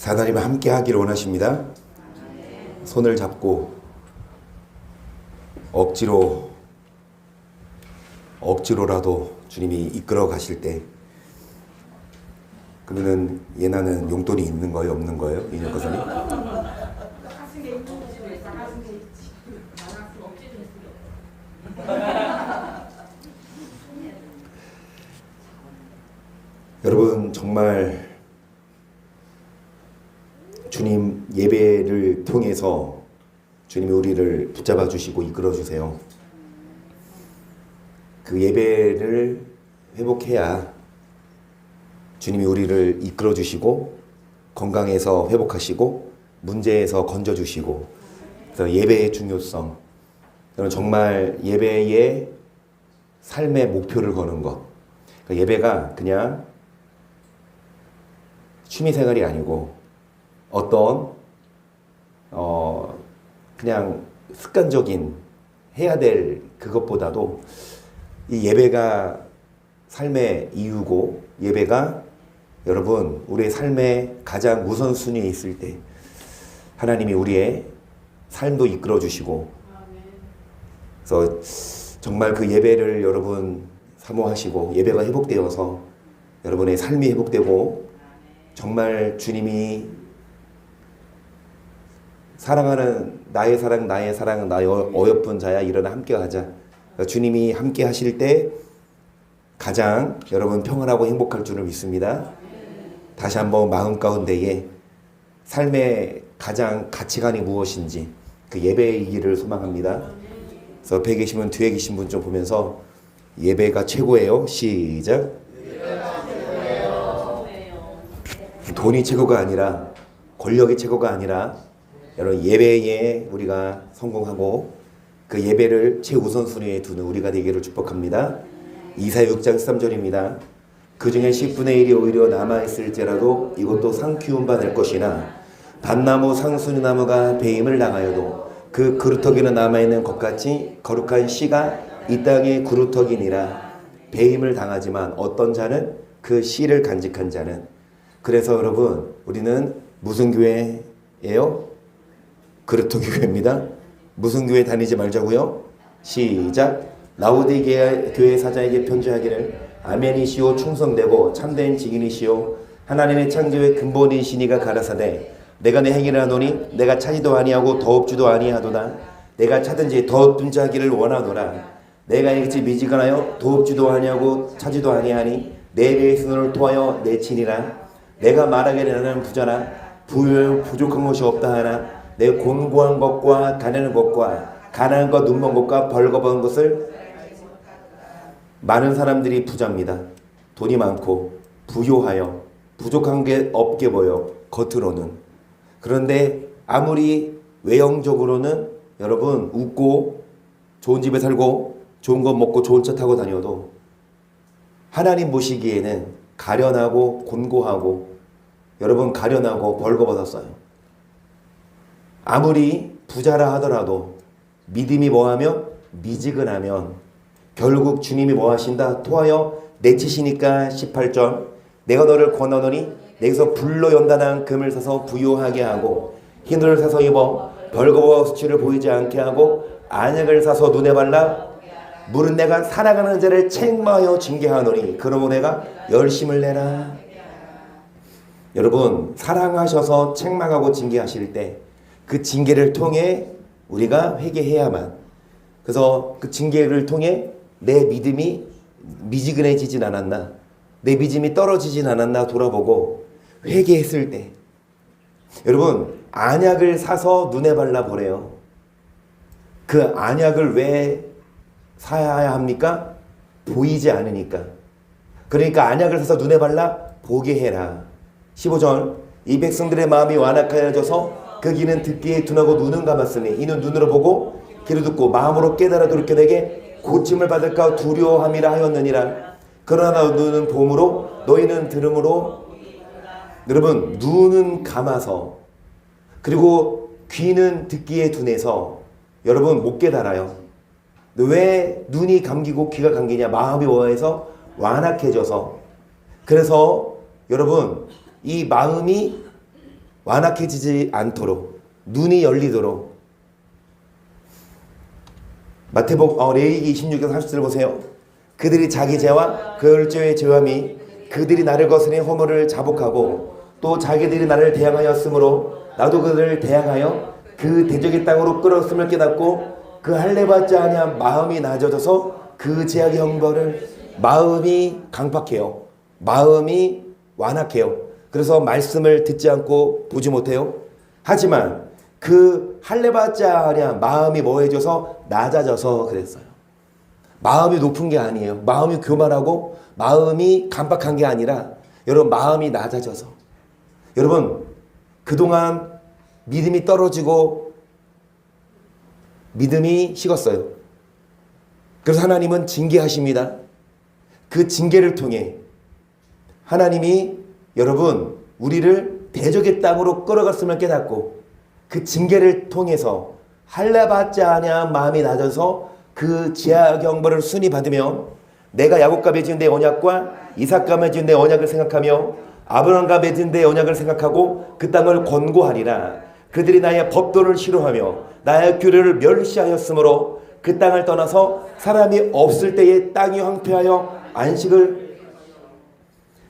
하나님과 함께 하기를 원하십니다. 손을 잡고 억지로라도 주님이 이끌어 가실 때, 그러면은 얘나는 용돈이 있는 거예요, 없는 거예요? 이년 거선이? 여러분, 정말 주님 예배를 통해서 주님이 우리를 붙잡아 주시고 이끌어 주세요. 그 예배를 회복해야 주님이 우리를 이끌어 주시고 건강에서 회복하시고 문제에서 건져 주시고, 그래서 예배의 중요성, 정말 예배의 삶의 목표를 거는 것. 그러니까 예배가 그냥 취미생활이 아니고 어떤 그냥 습관적인 해야 될 그것보다도 이 예배가 삶의 이유고, 예배가 여러분 우리의 삶의 가장 우선순위에 있을 때 하나님이 우리의 삶도 이끌어 주시고, 그래서 정말 그 예배를 여러분 사모하시고 예배가 회복되어서 여러분의 삶이 회복되고, 정말 주님이 사랑하는 나의 사랑 나의 어여쁜 자야 일어나 함께 하자. 주님이 함께 하실 때 가장 여러분 평안하고 행복할 줄을 믿습니다. 다시 한번 마음 가운데에 삶의 가장 가치관이 무엇인지 그 예배의 길을 소망합니다. 그래서 옆에 계시면 뒤에 계신 분 좀 보면서 예배가 최고예요. 시작. 돈이 최고가 아니라, 권력이 최고가 아니라, 여러분 예배에 우리가 성공하고 그 예배를 최우선순위에 두는 우리가 되기를 축복합니다. 이사야 6장 13절입니다. 그 중에 10분의 1이 오히려 남아있을지라도 이것도 상 키운 바 될 것이나, 밭나무 상수리나무가 배임을 당하여도 그 그루터기는 남아있는 것같이 거룩한 씨가 이 땅의 그루터기니라. 배임을 당하지만 어떤 자는 그 씨를 간직한 자는. 그래서 여러분 우리는 무슨 교회예요? 그루터기 교회입니다. 무슨 교회 다니지 말자고요? 시작. 라오디게아 교회 사자에게 편지하기를 아멘이시오 충성되고 참된 증인이시오 하나님의 창조의 근본이시니가 가라사대 내가 내 행위를 하노니 내가 차지도 아니하고 더없지도 아니하도다. 내가 차든지 더없든지 하기를 원하노라. 내가 일찍 미지근하여 더없지도 아니하고 차지도 아니하니 내 배의 손을 토하여 내 친이라. 내가 말하기를 나는 부자라 부족한 것이 없다 하나 내 곤고한 것과 가난한 것과 가난한 것 눈먼 것과 벌거벗은 것을. 많은 사람들이 부자입니다. 돈이 많고 부유하여 부족한 게 없게 보여 겉으로는. 그런데 아무리 외형적으로는 여러분 웃고 좋은 집에 살고 좋은 거 먹고 좋은 차 타고 다녀도 하나님 보시기에는 가련하고 곤고하고, 여러분 가련하고 벌거벗었어요. 아무리 부자라 하더라도 믿음이 뭐하면 미지근하면 결국 주님이 뭐 하신다? 토하여 내치시니까 18절. 내가 너를 권하노니 내게서 불로 연단한 금을 사서 부유하게 하고 흰옷을 사서 입어 벌거벗어 수치를 보이지 않게 하고 안약을 사서 눈에 발라 물은 내가 사랑하는 자를 책망하여 징계하노니 그러므로 내가 열심을 내라. 여러분 사랑하셔서 책망하고 징계하실 때 그 징계를 통해 우리가 회개해야만, 그래서 그 징계를 통해 내 믿음이 미지근해지진 않았나, 내 믿음이 떨어지진 않았나 돌아보고 회개했을 때, 여러분 안약을 사서 눈에 발라보래요. 그 안약을 왜 사야 합니까? 보이지 않으니까. 그러니까 안약을 사서 눈에 발라 보게 해라. 15절. 이 백성들의 마음이 완악하여져서 그 귀는 듣기에 둔하고 눈은 감았으니 이는 눈으로 보고 귀로 듣고 마음으로 깨달아 돌이켜 내게 고침을 받을까 두려워함이라 하였느니라. 그러나 눈은 봄으로 너희는 들음으로. 여러분 눈은 감아서 그리고 귀는 듣기에 둔해서 여러분 못 깨달아요. 왜 눈이 감기고 귀가 감기냐? 마음이 뭐해서 완악해져서. 그래서 여러분 이 마음이 완악해지지 않도록 눈이 열리도록. 레위기 26장 30절 보세요. 그들이 자기 죄와 그 죄의 죄함이 그들이 나를 거스린 허물을 자복하고 또 자기들이 나를 대항하였으므로 나도 그들을 대항하여 그 대적의 땅으로 끌었음을 깨닫고 그 할례받지 아니한 마음이 낮아져서 그 죄악의 형벌을. 마음이 강팍해요. 마음이 완악해요. 그래서 말씀을 듣지 않고 보지 못해요. 하지만 그 할례받지 아니한 마음이 뭐해져서 낮아져서 그랬어요. 마음이 높은 게 아니에요. 마음이 교만하고 마음이 강팍한 게 아니라 여러분 마음이 낮아져서. 여러분 그동안 믿음이 떨어지고 믿음이 식었어요. 그래서 하나님은 징계하십니다. 그 징계를 통해 하나님이 여러분 우리를 대적의 땅으로 끌어갔음을 깨닫고 그 징계를 통해서 할례받지 아니한 마음이 낮아서 그 죄악 형벌을 순히 받으며 내가 야곱과 맺은 내 언약과 이삭과 맺은 내 언약을 생각하며 아브라함과 맺은 내 언약을 생각하고 그 땅을 권고하리라. 그들이 나의 법도를 싫어하며 나의 규례를 멸시하였으므로 그 땅을 떠나서 사람이 없을 때에 땅이 황폐하여 안식을.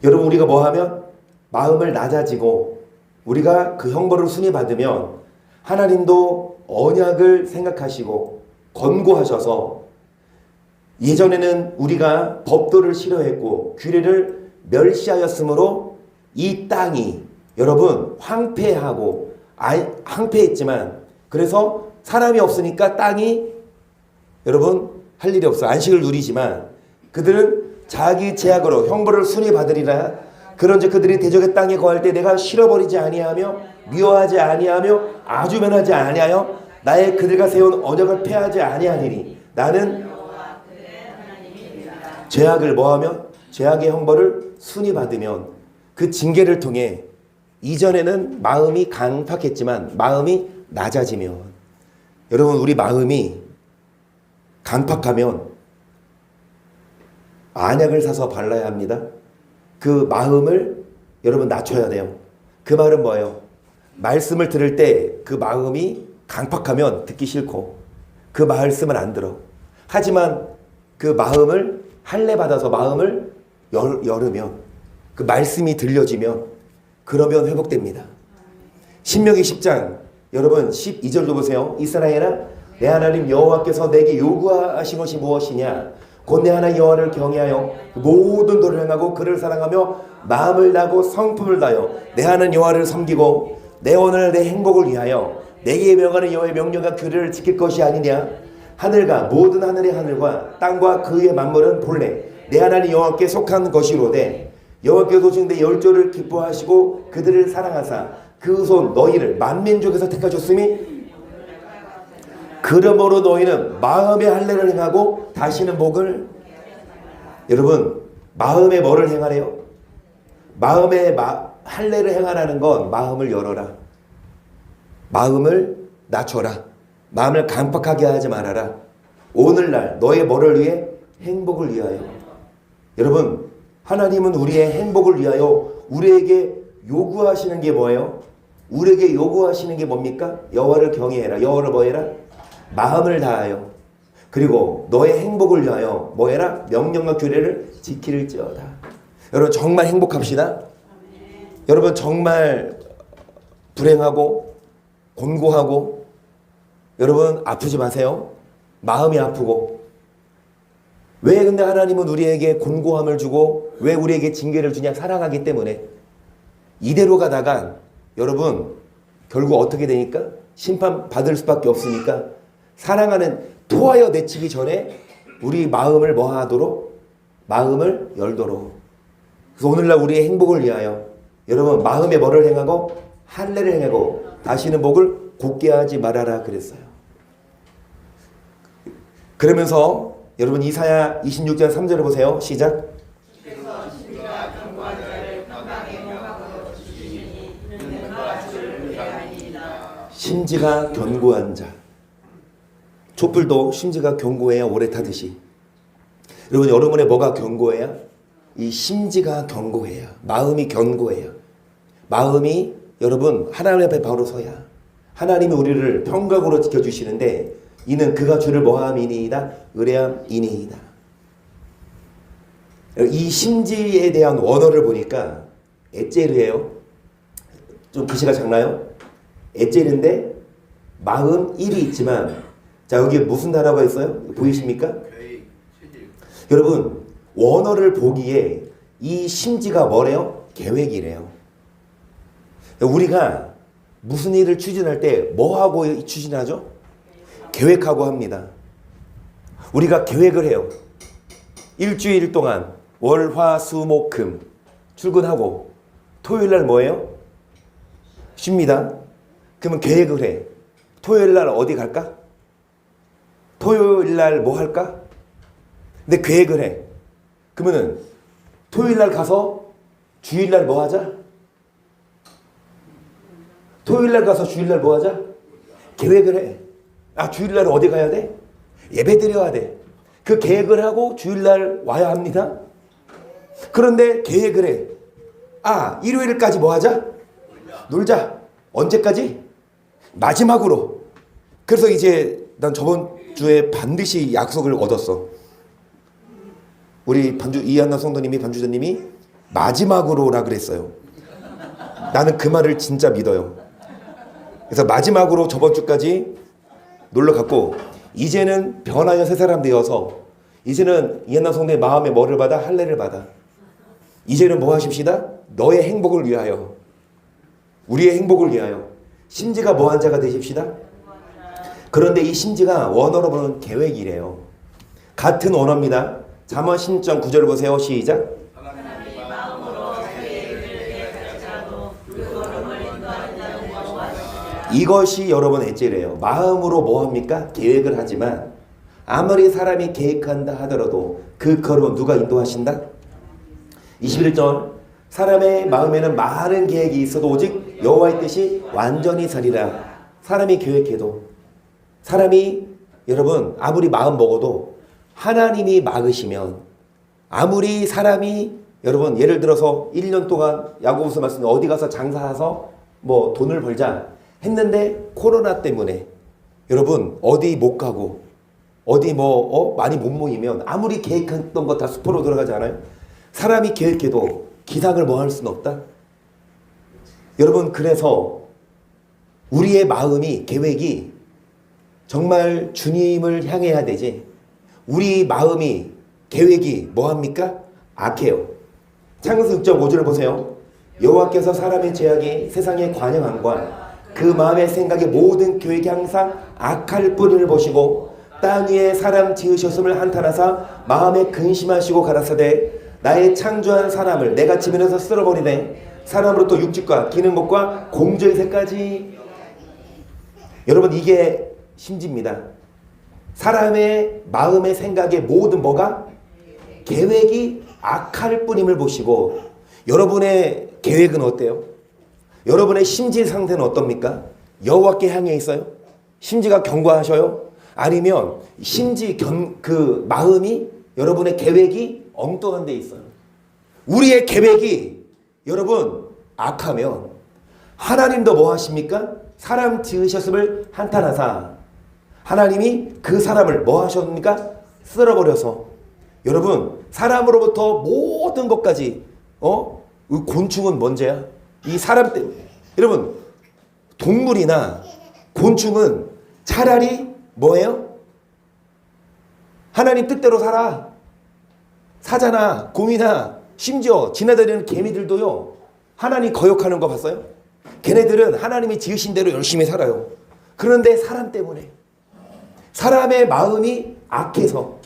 여러분 우리가 뭐하면 마음을 낮아지고 우리가 그 형벌을 순히 받으면 하나님도 언약을 생각하시고 권고하셔서 예전에는 우리가 법도를 싫어했고 규례를 멸시하였으므로 이 땅이 여러분 황폐하고 황폐했지만 그래서 사람이 없으니까 땅이 여러분 할 일이 없어 안식을 누리지만 그들은 자기 죄악으로 형벌을 순히 받으리라. 그런즉 그들이 대적의 땅에 거할 때 내가 실어버리지 아니하며 미워하지 아니하며 아주 면하지 아니하여 나의 그들과 세운 언약을 폐하지 아니하니니 나는 죄악을 뭐하며 죄악의 형벌을 순히 받으면 그 징계를 통해 이전에는 마음이 강팍했지만 마음이 낮아지면 여러분 우리 마음이 강팍하면 안약을 사서 발라야 합니다. 그 마음을 여러분 낮춰야 돼요. 그 말은 뭐예요? 말씀을 들을 때 그 마음이 강팍하면 듣기 싫고 그 말씀을 안 들어. 하지만 그 마음을 할례 받아서 마음을 열으면 그 말씀이 들려지면 그러면 회복됩니다. 신명기 10장 여러분 12절도 보세요. 이스라엘아 내 하나님 여호와께서 내게 요구하신 것이 무엇이냐? 곧 내 하나님 여호와를 경외하여 모든 도를 행하고 그를 사랑하며 마음을 다하고 성품을 다하여 내 하나님 여호와를 섬기고 내 오늘 내 행복을 위하여 내게 명하는 여호와의 명령과 규례를 지킬 것이 아니냐? 하늘과 모든 하늘의 하늘과 땅과 그의 만물은 본래 내 하나님 여호와께 속한 것이로되 여호와께서 내 열조를 기뻐하시고 그들을 사랑하사 그 손 너희를 만민족에서 택하셨으니 그러므로 너희는 마음의 할례를 행하고 다시는 목을. 여러분 마음에 뭐를 행하래요? 마음에 할례를 행하라는 건 마음을 열어라. 마음을 낮춰라. 마음을 강팍하게 하지 말아라. 오늘날 너의 뭐를 위해? 행복을 위하여. 여러분 하나님은 우리의 행복을 위하여 우리에게 요구하시는 게 뭐예요? 우리에게 요구하시는 게 뭡니까? 여호와를 경외해라. 여호와를 뭐해라? 마음을 다하여. 그리고 너의 행복을 위하여 뭐해라? 명령과 규례를 지킬지어다. 여러분 정말 행복합시다. 여러분 정말 불행하고 곤고하고 여러분 아프지 마세요. 마음이 아프고. 왜 근데 하나님은 우리에게 곤고함을 주고 왜 우리에게 징계를 주냐? 사랑하기 때문에. 이대로 가다가 여러분 결국 어떻게 되니까? 심판 받을 수밖에 없으니까 사랑하는 토하여 내치기 전에 우리 마음을 뭐 하도록? 마음을 열도록. 그래서 오늘날 우리의 행복을 위하여 여러분 마음에 뭐를 행하고? 할례를 행하고 다시는 목을 굳게 하지 말아라 그랬어요. 그러면서 여러분 이사야 26장 3절을 보세요. 시작. 심지가 견고한 자. 촛불도 심지가 견고해야 오래 타듯이. 여러분 여러분의 뭐가 견고해야? 이 심지가 견고해야. 마음이 견고해야. 마음이 여러분 하나님 앞에 바로 서야 하나님이 우리를 평강으로 지켜주시는데 이는 그가 주를 뭐함이니이다 의뢰함이니이다. 이 심지에 대한 원어를 보니까 에제르예요. 좀 글씨가 작나요? 에제르인데 41이 있지만 자 여기 무슨 단어가 있어요? 보이십니까? 여러분 원어를 보기에 이 심지가 뭐래요? 계획이래요. 우리가 무슨 일을 추진할 때 뭐하고 추진하죠? 계획하고 합니다. 우리가 계획을 해요. 일주일 동안 월, 화, 수, 목, 금 출근하고 토요일날 뭐예요? 쉽니다. 그러면 계획을 해. 토요일날 어디 갈까? 토요일날 뭐 할까? 근데 계획을 해. 그러면은 토요일날 가서 주일날 뭐 하자? 토요일날 가서 주일날 뭐 하자? 계획을 해. 아 주일날 어디 가야 돼? 예배 드려야 돼. 그 계획을 하고 주일날 와야 합니다. 그런데 계획을 해. 아 일요일까지 뭐 하자? 놀자. 언제까지? 마지막으로. 그래서 이제 난 저번 주에 반드시 약속을 얻었어. 우리 이한나 성도님이 반주자님이 마지막으로라 그랬어요. 나는 그 말을 진짜 믿어요. 그래서 마지막으로 저번 주까지 놀러 갔고 이제는 변하여 새 사람 되어서 이제는 이한나 성도의 마음에 뭐를 받아? 할례를 받아. 이제는 뭐 하십시다? 너의 행복을 위하여 우리의 행복을 위하여 심지가 뭐한 자가 되십시다. 그런데 이 심지가 원어로 보는 계획이래요. 같은 원어입니다. 잠언 10장 9절 보세요. 시작. 이것이 여러분 엣제래요. 마음으로 뭐합니까? 계획을 하지만 아무리 사람이 계획한다 하더라도 그 걸음은 누가 인도하신다? 21절 사람의 마음에는 많은 계획이 있어도 오직 여호와의 뜻이 완전히 서리라. 사람이 계획해도 사람이 여러분 아무리 마음 먹어도 하나님이 막으시면 아무리 사람이 여러분 예를 들어서 1년 동안 야고보서 말씀 어디 가서 장사해서 뭐 돈을 벌자 했는데 코로나 때문에 여러분 어디 못 가고 어디 많이 못 모이면 아무리 계획했던 거 다 수포로 들어가지 않아요? 사람이 계획해도 기상을 뭐 할 수는 없다. 여러분 그래서 우리의 마음이 계획이 정말 주님을 향해야 되지 우리 마음이 계획이 뭐합니까? 악해요. 창세기 6장 5절을 보세요. 여호와께서 사람의 죄악이 세상에 관영함과 그 마음의 생각의 모든 계획이 항상 악할 뿐임을 보시고 땅 위에 사람 지으셨음을 한탄하사 마음에 근심하시고 가라사대 나의 창조한 사람을 내가 지면에서 쓸어버리네 사람으로부터 육축과 기는 것과 공조의 새까지. 여러분 이게 심지입니다. 사람의 마음의 생각의 모든 뭐가? 계획이 악할 뿐임을 보시고 여러분의 계획은 어때요? 여러분의 심지 상태는 어떻습니까? 여호와께 향해 있어요? 심지가 견고하셔요? 아니면 심지 그 마음이 여러분의 계획이 엉뚱한 데 있어요? 우리의 계획이 여러분 악하면 하나님도 뭐 하십니까? 사람 지으셨음을 한탄하사 하나님이 그 사람을 뭐 하셨습니까? 쓸어버려서 여러분 사람으로부터 모든 것까지 곤충은 뭔지야? 이 사람 때문에. 여러분 동물이나 곤충은 차라리 뭐예요? 하나님 뜻대로 살아. 사자나 곰이나 심지어 지나다니는 개미들도요 하나님 거역하는 거 봤어요? 걔네들은 하나님이 지으신 대로 열심히 살아요. 그런데 사람 때문에 사람의 마음이 악해서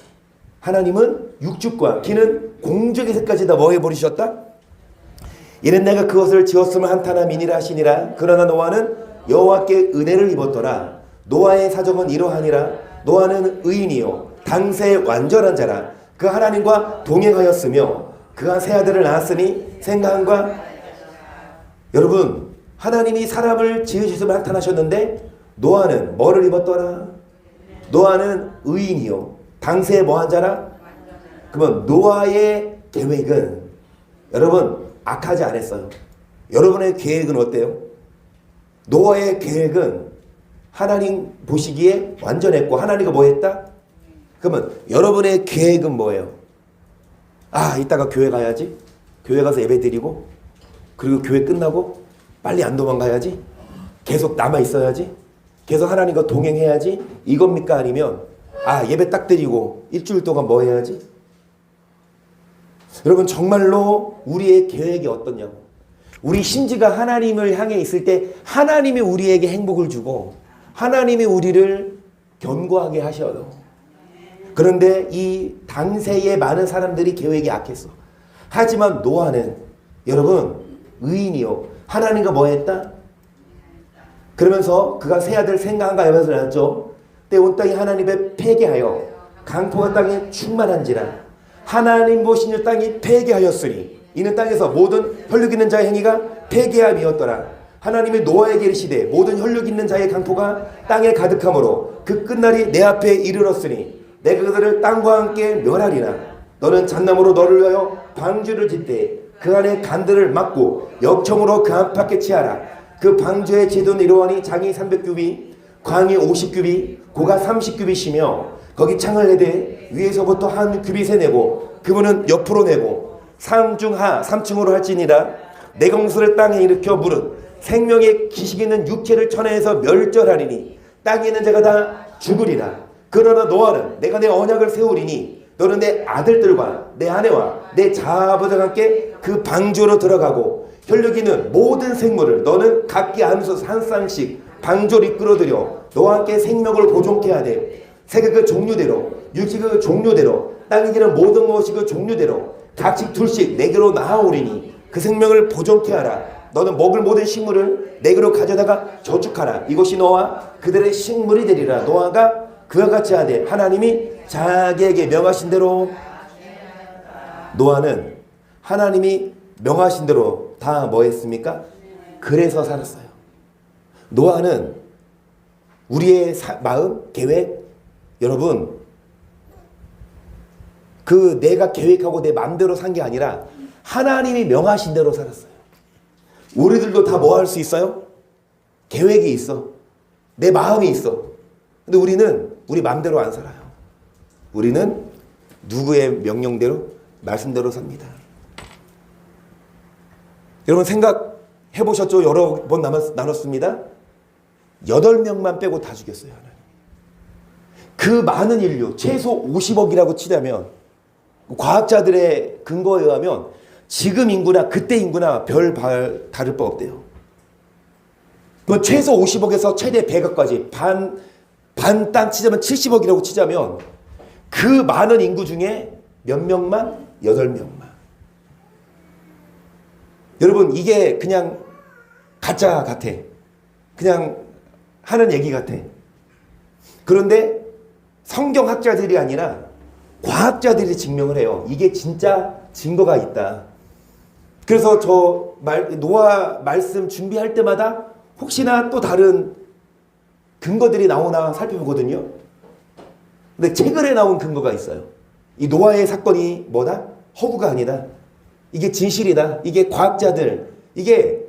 하나님은 육축과 기는 공적의 새까지 다 뭐 해버리셨다? 이는 내가 그것을 지었음을 한탄함이니라 하시니라. 그러나 노아는 여호와께 은혜를 입었더라. 노아의 사정은 이러하니라. 노아는 의인이요 당세 완전한 자라. 그 하나님과 동행하였으며 그가 세 아들을 낳았으니 생각과 여러분 하나님이 사람을 지으셨음을 한탄하셨는데 노아는 뭐를 입었더라? 노아는 의인이요 당세 뭐한 자라? 그러면 노아의 계획은 여러분 악하지 않았어요. 여러분의 계획은 어때요? 노아의 계획은 하나님 보시기에 완전했고 하나님이 뭐 했다? 그러면 여러분의 계획은 뭐예요? 아, 이따가 교회 가야지. 교회 가서 예배 드리고 그리고 교회 끝나고 빨리 안 도망가야지. 계속 남아 있어야지. 계속 하나님과 동행해야지. 이겁니까? 아니면 아, 예배 딱 드리고 일주일 동안 뭐 해야지? 여러분 정말로 우리의 계획이 어떠냐고. 우리 심지가 하나님을 향해 있을 때 하나님이 우리에게 행복을 주고 하나님이 우리를 견고하게 하셔요. 그런데 이 당시의 많은 사람들이 계획이 악했어. 하지만 노아는 여러분 의인이요. 하나님과 뭐 했다? 그러면서 그가 세 아들 생각한가 여섯을 낳았죠. 때 온 땅이 하나님의 폐기하여 강포가 땅에 충만한지라 하나님 보시는 땅이 폐기하였으니 이는 땅에서 모든 혈육 있는 자의 행위가 폐기함이었더라. 하나님이 노아에게 이르시되 모든 혈육 있는 자의 강포가 땅에 가득함으로 그 끝날이 내 앞에 이르렀으니 내가 그들을 땅과 함께 멸하리라. 너는 잣나무로 너를 위하여 방주를 짓되 그 안에 간들을 막고 역청으로 그 안팎에 치하라. 그 방주의 지도는 이러하니 장이 300규비 광이 50규비 고가 30규비시며 거기 창을 내되 위에서부터 한 규빗에 내고 그분은 옆으로 내고 상중하 3층으로 할지니라. 내 공수를 땅에 일으켜 물은 생명의 기식 있는 육체를 천하에서 멸절하리니 땅에 있는 자가 다 죽으리라. 그러나 노아는 내가 내 언약을 세우리니 너는 내 아들들과 내 아내와 내 자아버지와 함께 그 방주로 들어가고 혈육 있는 모든 생물을 너는 각기 안수 한 쌍씩 방주로 이끌어들여 너와 함께 생명을 보존케 하되 세계 그 종류대로 육지 그 종류대로 땅에 기는 모든 것이 그 종류대로 각씩 둘씩 내게로 나아오리니 그 생명을 보존케 하라. 너는 먹을 모든 식물을 내게로 가져다가 저축하라. 이것이 너와 그들의 식물이 되리라. 노아가 그와 같이 하되 하나님이 자기에게 명하신 대로 노아는 하나님이 명하신 대로 다 뭐 했습니까? 그래서 살았어요. 노아는 우리의 마음, 계획, 여러분 그 내가 계획하고 내 마음대로 산 게 아니라 하나님이 명하신 대로 살았어요. 우리들도 다 뭐 할 수 있어요? 계획이 있어. 내 마음이 있어. 근데 우리는 우리 마음대로 안 살아요. 우리는 누구의 명령대로 말씀대로 삽니다. 여러분 생각해 보셨죠? 여러 번 나눴습니다. 8명만 빼고 다 죽였어요. 하나님. 그 많은 인류 최소 50억이라고 치자면 과학자들의 근거에 의하면 지금 인구나 그때 인구나 별 다를 바 없대요. 그 최소 50억에서 최대 100억까지 반 땅 치자면 70억이라고 치자면 그 많은 인구 중에 몇 명만? 8명만. 여러분 이게 그냥 가짜 같아. 그냥 하는 얘기 같아. 그런데 성경학자들이 아니라 과학자들이 증명을 해요. 이게 진짜 증거가 있다. 그래서 노아 말씀 준비할 때마다 혹시나 또 다른 근거들이 나오나 살펴보거든요. 근데 최근에 나온 근거가 있어요. 이 노아의 사건이 뭐다? 허구가 아니다. 이게 진실이다. 이게 과학자들, 이게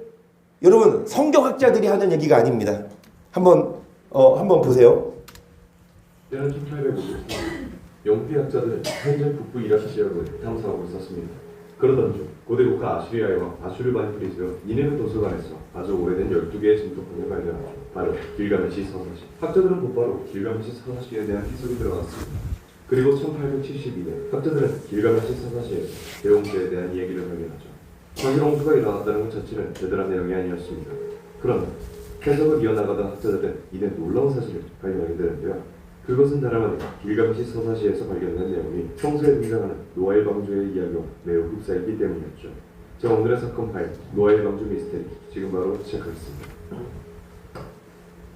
여러분 성경학자들이 하는 얘기가 아닙니다. 한번 보세요. 때는 1850년 영피학자들은 현재 북부 이라크 지역을 탐사하고 있었습니다. 그러던 중 고대 국가 아시리아와 아슈르바니프리스가 니네베 도서관에서 아주 오래된 12개의 진토폰을 발견하죠. 바로 길가메시 서사시. 학자들은 곧바로 길가메시 서사시에 대한 해석이 들어갔습니다. 그리고 1872년 학자들은 길가메시 서사시에서 대홍수에 대한 이야기를 발견하죠. 사실 홍수가 일어났다는 것 자체는 대단한 내용이 아니었습니다. 그러나 해석을 이어나가던 학자들은 이내 놀라운 사실을 발견하게 되는데요. 그것은 다름 아닌 길가메시 서사시에서 발견된 내용이 평소에 등장하는 노아의 방주의 이야기와 매우 흡사했기 때문이었죠. 자, 오늘의 사건 파일 노아의 방주 미스테리 지금 바로 시작하겠습니다.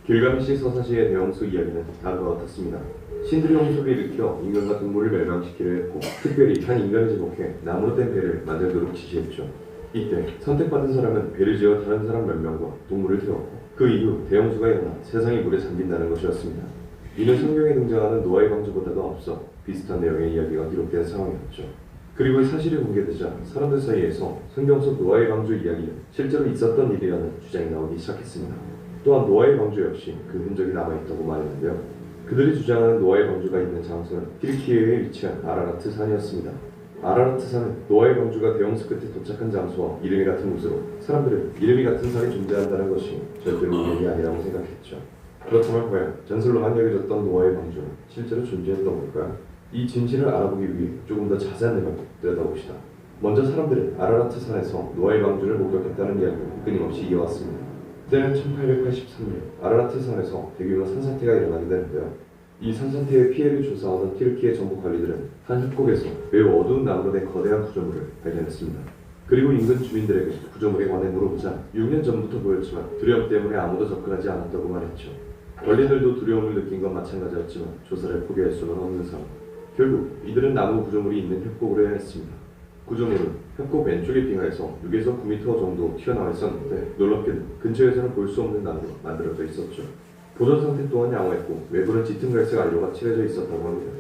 길가메시 서사시의 대홍수 이야기는 다음과 같았습니다. 신들이 홍수를 일으켜 인간과 동물을 멸망시키려 했고 특별히 한 인간을 지목해 나무로 된 배를 만들도록 지시했죠. 이때 선택받은 사람은 배를 지어 다른 사람 몇 명과 동물을 태웠고 그 이후 대홍수가 일어나 세상이 물에 잠긴다는 것이었습니다. 이는 성경에 등장하는 노아의 방주보다도 앞서 비슷한 내용의 이야기가 기록된 상황이었죠. 그리고 이 사실이 공개되자 사람들 사이에서 성경 속 노아의 방주 이야기는 실제로 있었던 일이라는 주장이 나오기 시작했습니다. 또한 노아의 방주 역시 그 흔적이 남아있다고 말했는데요. 그들이 주장하는 노아의 방주가 있는 장소는 튀르키예에 위치한 아라라트 산이었습니다. 아라라트 산은 노아의 방주가 대홍수 끝에 도착한 장소와 이름이 같은 곳으로 사람들은 이름이 같은 산이 존재한다는 것이 절대로 우연이 아니라고 생각했죠. 그렇다면 과연 전설로만 여겨졌던 노아의 방주는 실제로 존재했던 걸까요? 이 진실을 알아보기 위해 조금 더 자세한 내용을 들여다봅시다. 먼저 사람들은 아라라트 산에서 노아의 방주를 목격했다는 이야기를 끊임없이 이어왔습니다. 그때는 1883년 아라라트 산에서 대규모 산사태가 일어나게 되는데요. 이 산사태의 피해를 조사하던 튀르키예 정부 관리들은 한 협곡에서 매우 어두운 나무로 된 거대한 구조물을 발견했습니다. 그리고 인근 주민들에게 구조물에 관해 물어보자 6년 전부터 보였지만 두려움 때문에 아무도 접근하지 않았다고 말했죠. 원래들도 두려움을 느낀 건 마찬가지였지만 조사를 포기할 수는 없는 상황. 결국 이들은 나무 구조물이 있는 협곡으로 향했습니다. 구조물은 협곡 왼쪽의 빙하에서 6에서 9m 정도 튀어나와 있었는데 놀랍게도 근처에서는 볼 수 없는 나무로 만들어져 있었죠. 보존 상태 또한 양호했고 외부는 짙은 갈색 안료가 칠해져 있었다고 합니다.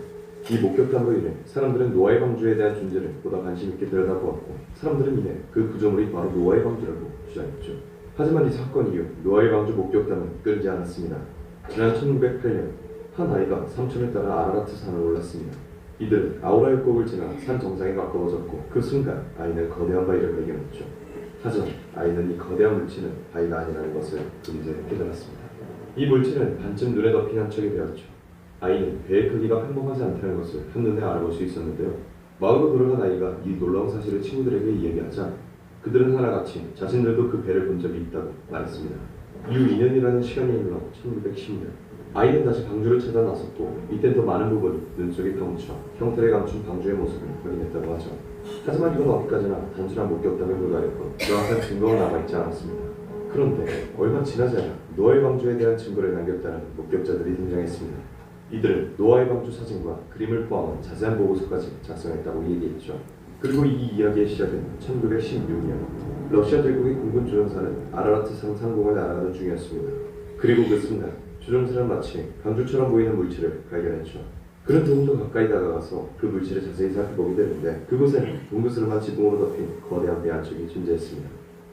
이 목격담으로 인해 사람들은 노아의 방주에 대한 존재를 보다 관심 있게 들여다보았고 사람들은 이내 그 구조물이 바로 노아의 방주라고 주장했죠. 하지만 이 사건 이후 노아의 방주 목격담은 끊이지 않았습니다. 지난 1908년 한 아이가 삼촌을 따라 아라라트 산을 올랐습니다. 이들은 아우라 협곡을 지나 산 정상에 가까워졌고 그 순간 아이는 거대한 바위를 발견했죠. 하지만 아이는 이 거대한 물체는 바위가 아니라는 것을 금세 깨달았습니다. 이 물체는 반쯤 눈에 덮인 한 척이 되었죠. 아이는 배의 크기가 평범하지 않다는 것을 한눈에 알아볼 수 있었는데요. 마을로 돌아간 아이가 이 놀라운 사실을 친구들에게 이야기하자 그들은 하나같이 자신들도 그 배를 본 적이 있다고 말했습니다. 이후 2년이라는 시간이 흘러 1910년 아이는 다시 방주를 찾아 나섰고 이때 더 많은 부분이 눈 속에 파묻혀 형태를 감춘 방주의 모습을 확인했다고 하죠. 하지만 이건 어디까지나 단순한 목격담에 불과했고 명확한 증거가 남아있지 않았습니다. 그런데 얼마 지나지 않아 노아의 방주에 대한 증거를 남겼다는 목격자들이 등장했습니다. 이들은 노아의 방주 사진과 그림을 포함한 자세한 보고서까지 작성했다고 얘기했죠. 그리고 이 이야기의 시작은 1916년 러시아 제국의 공군 조종사는 아라라트 산 상공을 날아가던 중이었습니다. 그리고 그 순간 조종사는 마치 방주처럼 보이는 물체를 발견했죠. 그는 조금 더 가까이 다가가서 그 물체를 자세히 살펴보게 되는데 그곳에는 동그스름한 지붕으로 덮인 거대한 배 한 척이 존재했습니다.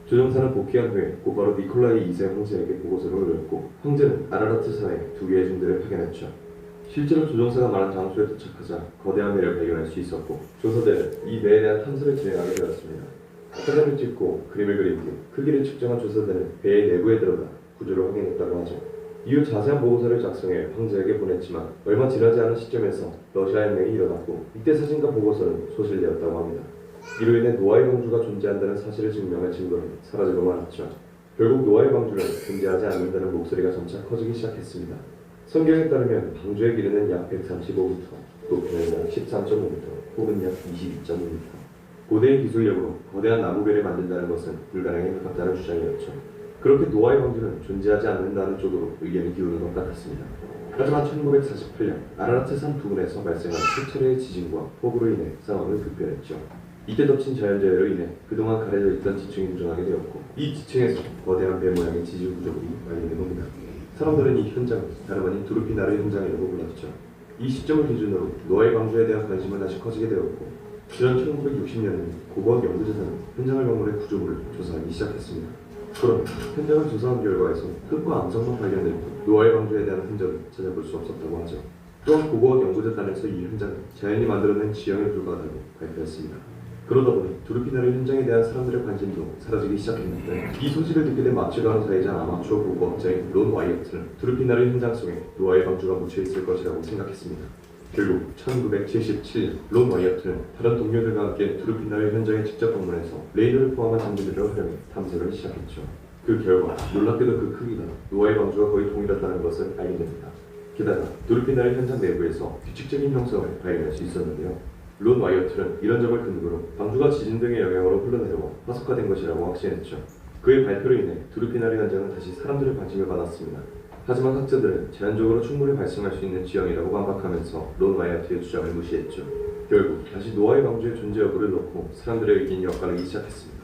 조종사는 복귀한 후에 곧바로 니콜라이 2세 황제에게 보고서를 올렸고 황제는 아라라트 산에 2개의 중대를 파견했죠. 실제로 조종사가 말한 장소에 도착하자 거대한 배를 발견할 수 있었고 조사대는 이 배에 대한 탐사를 진행하게 되었습니다. 사진을 찍고 그림을 그린 뒤 크기를 측정한 조사대는 배의 내부에 들어가 구조를 확인했다고 하죠. 이후 자세한 보고서를 작성해 황제에게 보냈지만 얼마 지나지 않은 시점에서 러시아 혁명이 일어났고 이때 사진과 보고서는 소실되었다고 합니다. 이로 인해 노아의 방주가 존재한다는 사실을 증명할 증거는 사라지고 말았죠. 결국 노아의 방주는 존재하지 않는다는 목소리가 점차 커지기 시작했습니다. 성경에 따르면 방주의 길이는 약 135m, 높이는 약 13.5m, 혹은 약 22.5m. 고대의 기술력으로 거대한 나무배를 만든다는 것은 불가능에 가깝다는 주장이었죠. 그렇게 노아의 방주는 존재하지 않는다는 쪽으로 의견이 기울는 것 같았습니다. 하지만 1948년 아라라트 산 부근에서 발생한 수차례의 지진과 폭우로 인해 상황은 급변했죠. 이때 덮친 자연재해로 인해 그동안 가려져 있던 지층이 부정하게 되었고 이 지층에서 거대한 배 모양의 지질 구조물이 발견된 겁니다. 사람들은 이 현장을 다름 아닌 두르피나르 현장이라고 불렀죠. 이 시점을 기준으로 노아의 방주에 대한 관심은 다시 커지게 되었고 지난 1960년에는 고고학 연구자들은 현장을 방문해 구조물을 조사하기 시작했습니다. 그럼 현장을 조사한 결과에서 흙과 암석만 발견될 뿐 노아의 방주에 대한 흔적을 찾아볼 수 없었다고 하죠. 또한 고고학 연구재단에서 이 현장은 자연이 만들어낸 지형에 불과하다고 발표했습니다. 그러다 보니 두르피나르 현장에 대한 사람들의 관심도 사라지기 시작했는데 이 소식을 듣게 된 마취 간호사이자 아마추어 고고학자인 론 와이어트는 두르피나르 현장 속에 노아의 방주가 묻혀있을 것이라고 생각했습니다. 결국 1977년 론 와이어트는 다른 동료들과 함께 두르피나르 현장에 직접 방문해서 레이더를 포함한 장비들을 활용해 탐색을 시작했죠. 그 결과 놀랍게도 그 크기가 노아의 방주와 거의 동일하다는 것을 알게 됩니다. 게다가 두르피나르 현장 내부에서 규칙적인 형성을 발견할 수 있었는데요. 론 와이어트는 이런 점을 근거로 방주가 지진 등의 영향으로 흘러내려와 화석화된 것이라고 확신했죠. 그의 발표로 인해 두르피나르 현장은 다시 사람들의 관심을 받았습니다. 하지만 학자들은 자연적으로 충분히 발생할 수 있는 지형이라고 반박하면서 론 와이어트의 주장을 무시했죠. 결국 다시 노아의 방주의 존재 여부를 놓고 사람들의 의견이 엇갈리기 시작했습니다.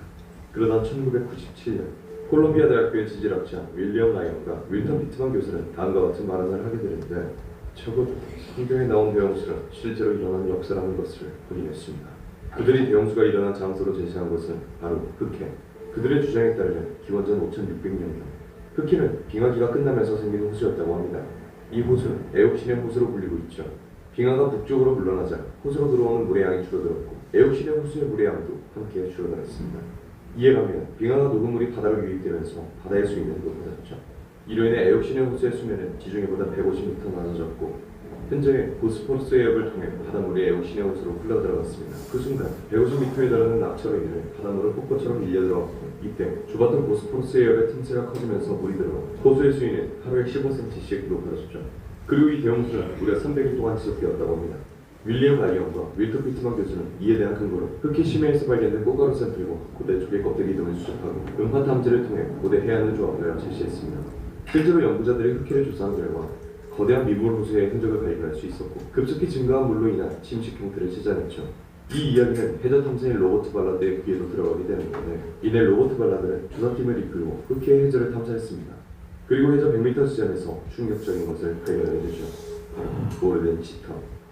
그러다 1997년 콜롬비아 대학교의 지질학자 윌리엄 라이언과 윌턴 피트만 교수는 다음과 같은 발언을 하게 되는데 적어도 성경에 나온 대홍수는 실제로 일어난 역사라는 것을 확인했습니다. 그들이 대홍수가 일어난 장소로 제시한 것은 바로 흑해. 그들의 주장에 따르면 기원전 5600년경 흑해는 빙하기가 끝나면서 생긴 호수였다고 합니다. 이 호수는 에옥신의 호수로 불리고 있죠. 빙하가 북쪽으로 물러나자 호수로 들어오는 물의 양이 줄어들었고 에옥신의 호수의 물의 양도 함께 줄어들었습니다. 이에 반면 빙하가 녹은 물이 바다로 유입되면서 바다의 수위는 높아졌죠. 이로 인해 에옥신의 호수의 수면은 지중해보다 150m 낮아졌고 현재 보스포러스 해협을 통해 바닷물이 에옥신의 호수로 흘러들어갔습니다. 그 순간 150m에 달하는 낙차로 인해 바닷물은 폭포처럼 밀려들어왔고 이때 좁았던 보스포러스 해협의 틈새가 커지면서 물이 들어와 호수의 수위는 하루에 15cm씩 높아졌죠. 그리고 이 대홍수는 무려 300일 동안 지속되었다고 합니다. 윌리엄 라이언과 윌터 피트만 교수는 이에 대한 근거로 흑해 심해에서 발견된 꽃가루 샘플과 고대 조개 껍데기 등을 수집하고 음파 탐지를 통해 고대 해안을 조합하여 제시했습니다. 실제로 연구자들이 흑해를 조사한 결과 거대한 미물 호수의 흔적을 발견할 수 있었고 급속히 증가한 물로 인한 침식 형태를 찾아냈죠. 이 이야기는 해저 탐사인 로버트 발라드의 귀에도 들어가게 되는데 이내 로버트 발라드는 조사팀을 이끌고 흑해의 해저를 탐사했습니다. 그리고 해저 100m 지점에서 충격적인 것을 발견하게 되죠. 바로 오래된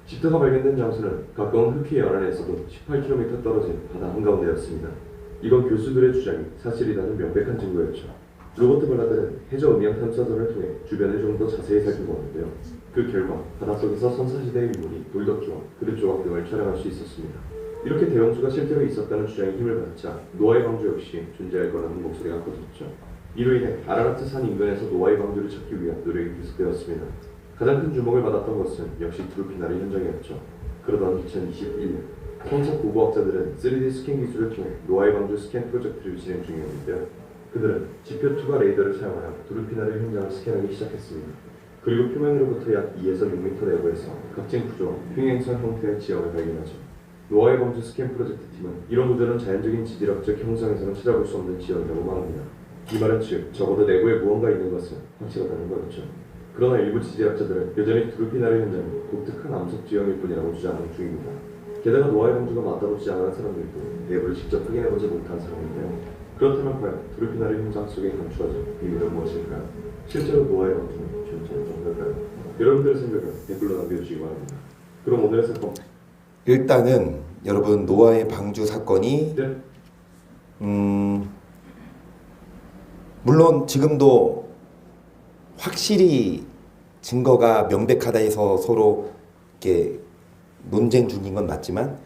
짙어가 발견된 장소는 가까운 흑해 연안에서도 18km 떨어진 바다 한가운데였습니다. 이건 교수들의 주장이 사실이라는 명백한 증거였죠. 로버트 발라드는 해저 음향 탐사선을 통해 주변을 좀 더 자세히 살펴보았는데요. 그 결과 바닷속에서 선사시대의 유물이 돌덕조각, 그릇조각 등을 촬영할 수 있었습니다. 이렇게 대홍수가 실제로 있었다는 주장에 힘을 받자 노아의 방주 역시 존재할 거라는 목소리가 커졌죠. 이로 인해 아라라트 산 인근에서 노아의 방주를 찾기 위한 노력이 계속되었습니다. 가장 큰 주목을 받았던 것은 역시 두루피나리 현장이었죠. 그러던 2021년 선사 고고학자들은 3D 스캔 기술을 통해 노아의 방주 스캔 프로젝트를 진행 중이었는데요. 그들은 지표 투과 레이더를 사용하여 두루피나리 현장을 스캔하기 시작했습니다. 그리고 표면으로부터 약 2에서 6m 내부에서 각진 구조, 횡행선 형태의 지형을 발견하죠. 노아의 방주 스캔 프로젝트 팀은 이런 구조는 자연적인 지질학적 형상에서는 찾아볼 수 없는 지형이라고 말합니다. 이 말은 즉 적어도 내부에 무언가 있는 것은 확실하다는 거였죠. 그러나 일부 지질학자들은 여전히 두루피나리 현장이 독특한 암석 지형일 뿐이라고 주장하는 중입니다. 게다가 노아의 방주가 맞다고 주장하는 사람들도 내부를 직접 확인해보지 못한 사람인데요. 그렇다면 과연 두루피나리 현장 속에 감추어진 비밀은 무엇일까요? 실제로 노아의 방주는 존재하는 건가요? 여러분들의 생각을 댓글로 남겨주시기 바랍니다. 그럼 오늘의 사건 일단은 여러분 노아의 방주 사건이 네. 물론 지금도 확실히 증거가 명백하다 해서 서로 이렇게 논쟁 중인 건 맞지만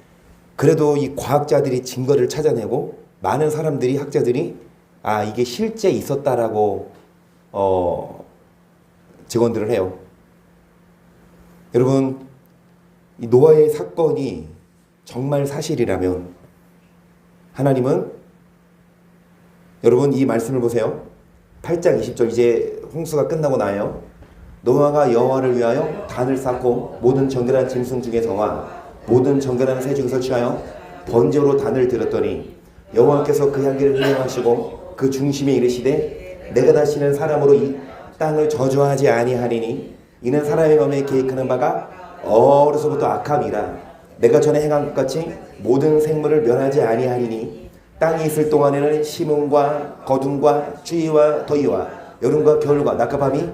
그래도 이 과학자들이 증거를 찾아내고 많은 사람들이 학자들이 아 이게 실제 있었다라고 증언들을 해요. 여러분 이 노아의 사건이 정말 사실이라면 하나님은 여러분 이 말씀을 보세요. 8장 20절 이제 홍수가 끝나고 나요. 노아가 여호와를 위하여 단을 쌓고 모든 정결한 짐승 중에서와 모든 정결한 새 중에서 취하여 번제로 단을 들었더니 여호와께서 그 향기를 흥행하시고 그 중심에 이르시되 내가 다시는 사람으로 이 땅을 저주하지 아니하리니 이는 사람의 마음에 계획하는 바가 어려서부터 악함이라 내가 전에 행한 것 같이 모든 생물을 멸하지 아니하리니 땅이 있을 동안에는 심음과 거둠과 추위와 더위와 여름과 겨울과 낮과 밤이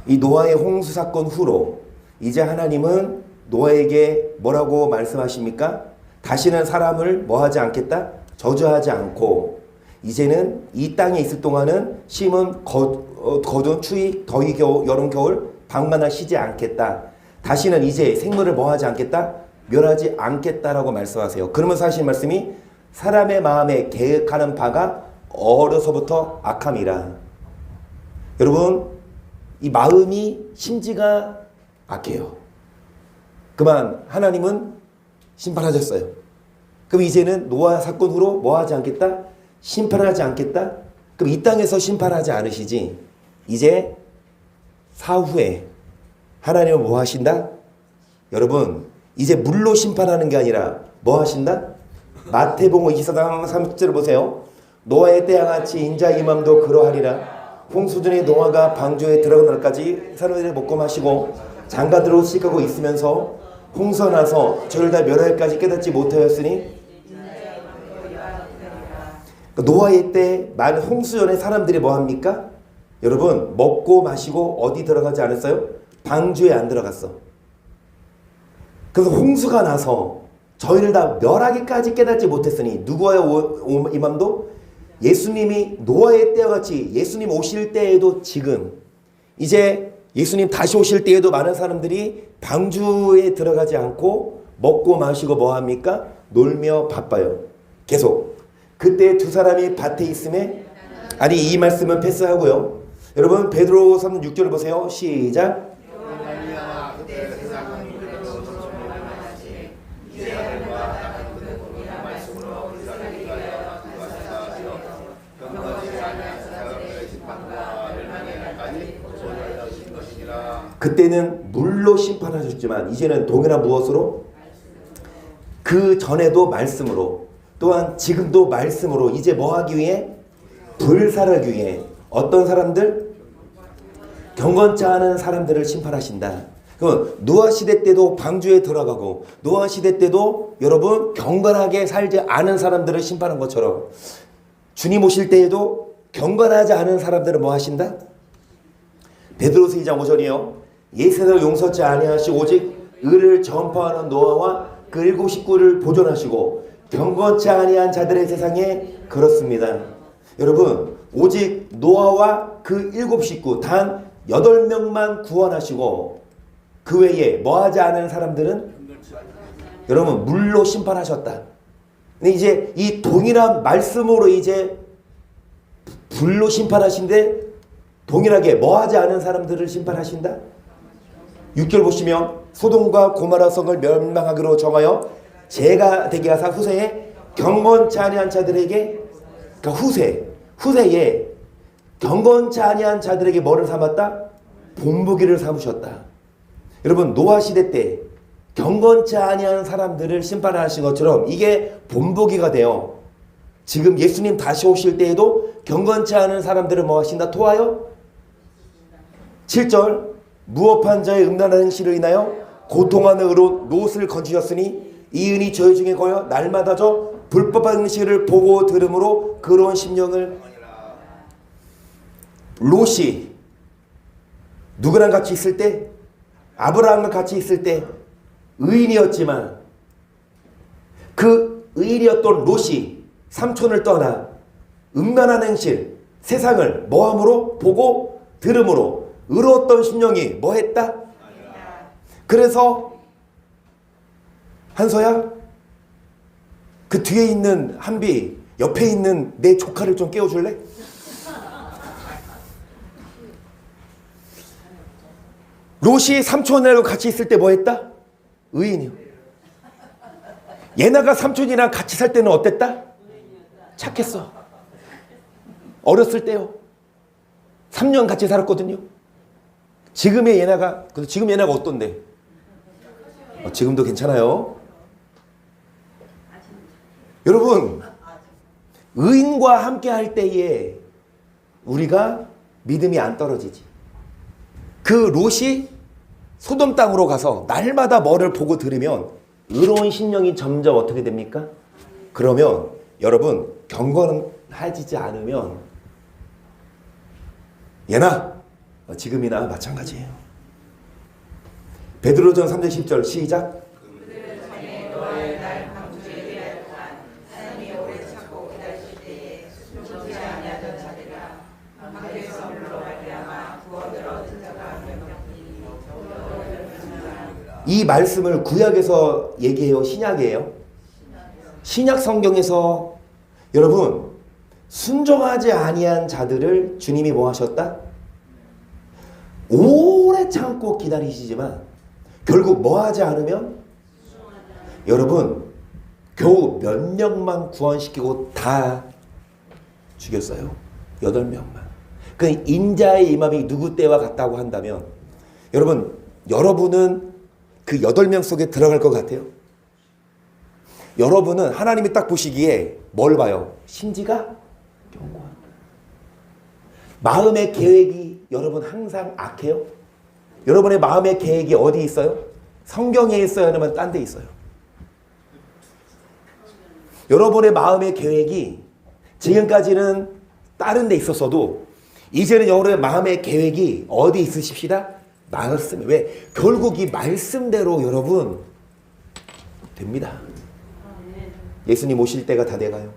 이 노아의 홍수 사건 후로 이제 하나님은 노아에게 뭐라고 말씀하십니까? 다시는 사람을 뭐하지 않겠다? 저주하지 않고 이제는 이 땅에 있을 동안은 심은 거둔 추위 더위 여름 겨울 방만을 쉬지 않겠다. 다시는 이제 생물을 뭐하지 않겠다? 멸하지 않겠다라고 말씀하세요. 그러면서 하신 말씀이 사람의 마음에 계획하는 바가 어려서부터 악함이라. 여러분 이 마음이 심지가 악해요. 그만 하나님은 심판하셨어요. 그럼 이제는 노아 사건 후로 뭐하지 않겠다? 심판하지 않겠다? 그럼 이 땅에서 심판하지 않으시지 이제 사후에 하나님은 뭐 하신다? 여러분 이제 물로 심판하는 게 아니라 뭐 하신다? 마태복음 24장 30절을 보세요. 노아의 때와 같이 인자의 임함도 그러하리라. 홍수 전에 노아가 방주에 들어가는 날까지 사람들이 먹고 마시고 장가들로 씩하고 있으면서 홍수가 나서 저를 다 멸할까지 깨닫지 못하였으니 노아의 때 많은 홍수 전에 사람들이 뭐합니까? 여러분 먹고 마시고 어디 들어가지 않았어요? 방주에 안 들어갔어. 그래서 홍수가 나서 저희를 다 멸하기까지 깨닫지 못했으니 누구와의 임함도? 예수님이 노아의 때와 같이 예수님 오실 때에도 지금 이제 예수님 다시 오실 때에도 많은 사람들이 방주에 들어가지 않고 먹고 마시고 뭐 합니까? 놀며 바빠요. 계속. 그때 두 사람이 밭에 있음에 아니 이 말씀은 패스하고요. 여러분 베드로서 6절 보세요. 시작. 그때는 물로 심판하셨지만 이제는 동일한 무엇으로? 그 전에도 말씀으로 또한 지금도 말씀으로 이제 뭐 하기 위해? 불살하기 위해 어떤 사람들? 경건치 않은 사람들을 심판하신다. 그럼 노아 시대 때도 방주에 들어가고 노아 시대 때도 여러분 경건하게 살지 않은 사람들을 심판한 것처럼 주님 오실 때에도 경건하지 않은 사람들을 뭐 하신다? 베드로서 2장 5절이요. 옛세대를 용서치 아니하시고 오직 의를 전파하는 노아와 그 일곱 식구를 보존하시고 경건치 아니한 자들의 세상에 그렇습니다. 여러분 오직 노아와 그 일곱 식구 단 8명만 구원하시고 그 외에 뭐하지 않은 사람들은 여러분 물로 심판하셨다. 근데 이제 이 동일한 말씀으로 이제 불로 심판하신데 동일하게 뭐하지 않은 사람들을 심판하신다. 6절 보시면 소돔과 고모라 성을 멸망하기로 정하여 재가 되게 하사 후세에 경건치 아니한 자들에게 그러니까 후세에 경건치 아니한 자들에게 뭐를 삼았다? 본보기를 삼으셨다. 여러분 노아 시대 때 경건치 아니한 사람들을 심판하신 것처럼 이게 본보기가 돼요. 지금 예수님 다시 오실 때에도 경건치 않은 사람들을 뭐 하신다? 토하여 7절 무업한 자의 음란한 행실을 인하여 고통하는 의로 롯을 건지셨으니 이 은이 저희 중에 거여 날마다 저 불법한 행실을 보고 들음으로 그런 심령을 롯이 누구랑 같이 있을 때 아브라함과 같이 있을 때 의인이었지만 그 의인이었던 롯이 삼촌을 떠나 음란한 행실 세상을 뭐함으로 보고 들음으로 의로웠던 심령이 뭐 했다? 그래서 한서야 그 뒤에 있는 한비 옆에 있는 내 조카를 좀 깨워줄래? 롯이 삼촌하고 같이 있을 때 뭐 했다? 의인이요. 얘네가 삼촌이랑 같이 살 때는 어땠다? 착했어. 어렸을 때요. 3년 같이 살았거든요. 지금의 얘네가 지금 얘네가 어떤데? 지금도 괜찮아요. 여러분 의인과 함께 할 때에 우리가 믿음이 안 떨어지지. 그 롯이 소돔 땅으로 가서 날마다 뭐를 보고 들으면 의로운 심령이 점점 어떻게 됩니까? 그러면 여러분 경건하지 않으면 예나 지금이나 마찬가지예요. 베드로전 3장 10절 시작. 이 말씀을 구약에서 얘기해요? 신약이에요? 신약 성경에서 여러분 순종하지 아니한 자들을 주님이 뭐 하셨다? 오래 참고 기다리시지만 결국 뭐 하지 않으면 여러분 겨우 몇 명만 구원시키고 다 죽였어요. 8명만. 그 인자의 임함이 누구 때와 같다고 한다면 여러분은 그 8명 속에 들어갈 것 같아요? 여러분은 하나님이 딱 보시기에 뭘 봐요? 심지가 견고한. 마음의 계획이 여러분 항상 악해요? 여러분의 마음의 계획이 어디 있어요? 성경에 있어요? 아니면 딴 데 있어요? 여러분의 마음의 계획이 지금까지는 다른 데 있었어도 이제는 여러분의 마음의 계획이 어디 있으십시다? 말씀. 왜? 결국 이 말씀대로 여러분 됩니다. 예수님 오실 때가 다 돼가요.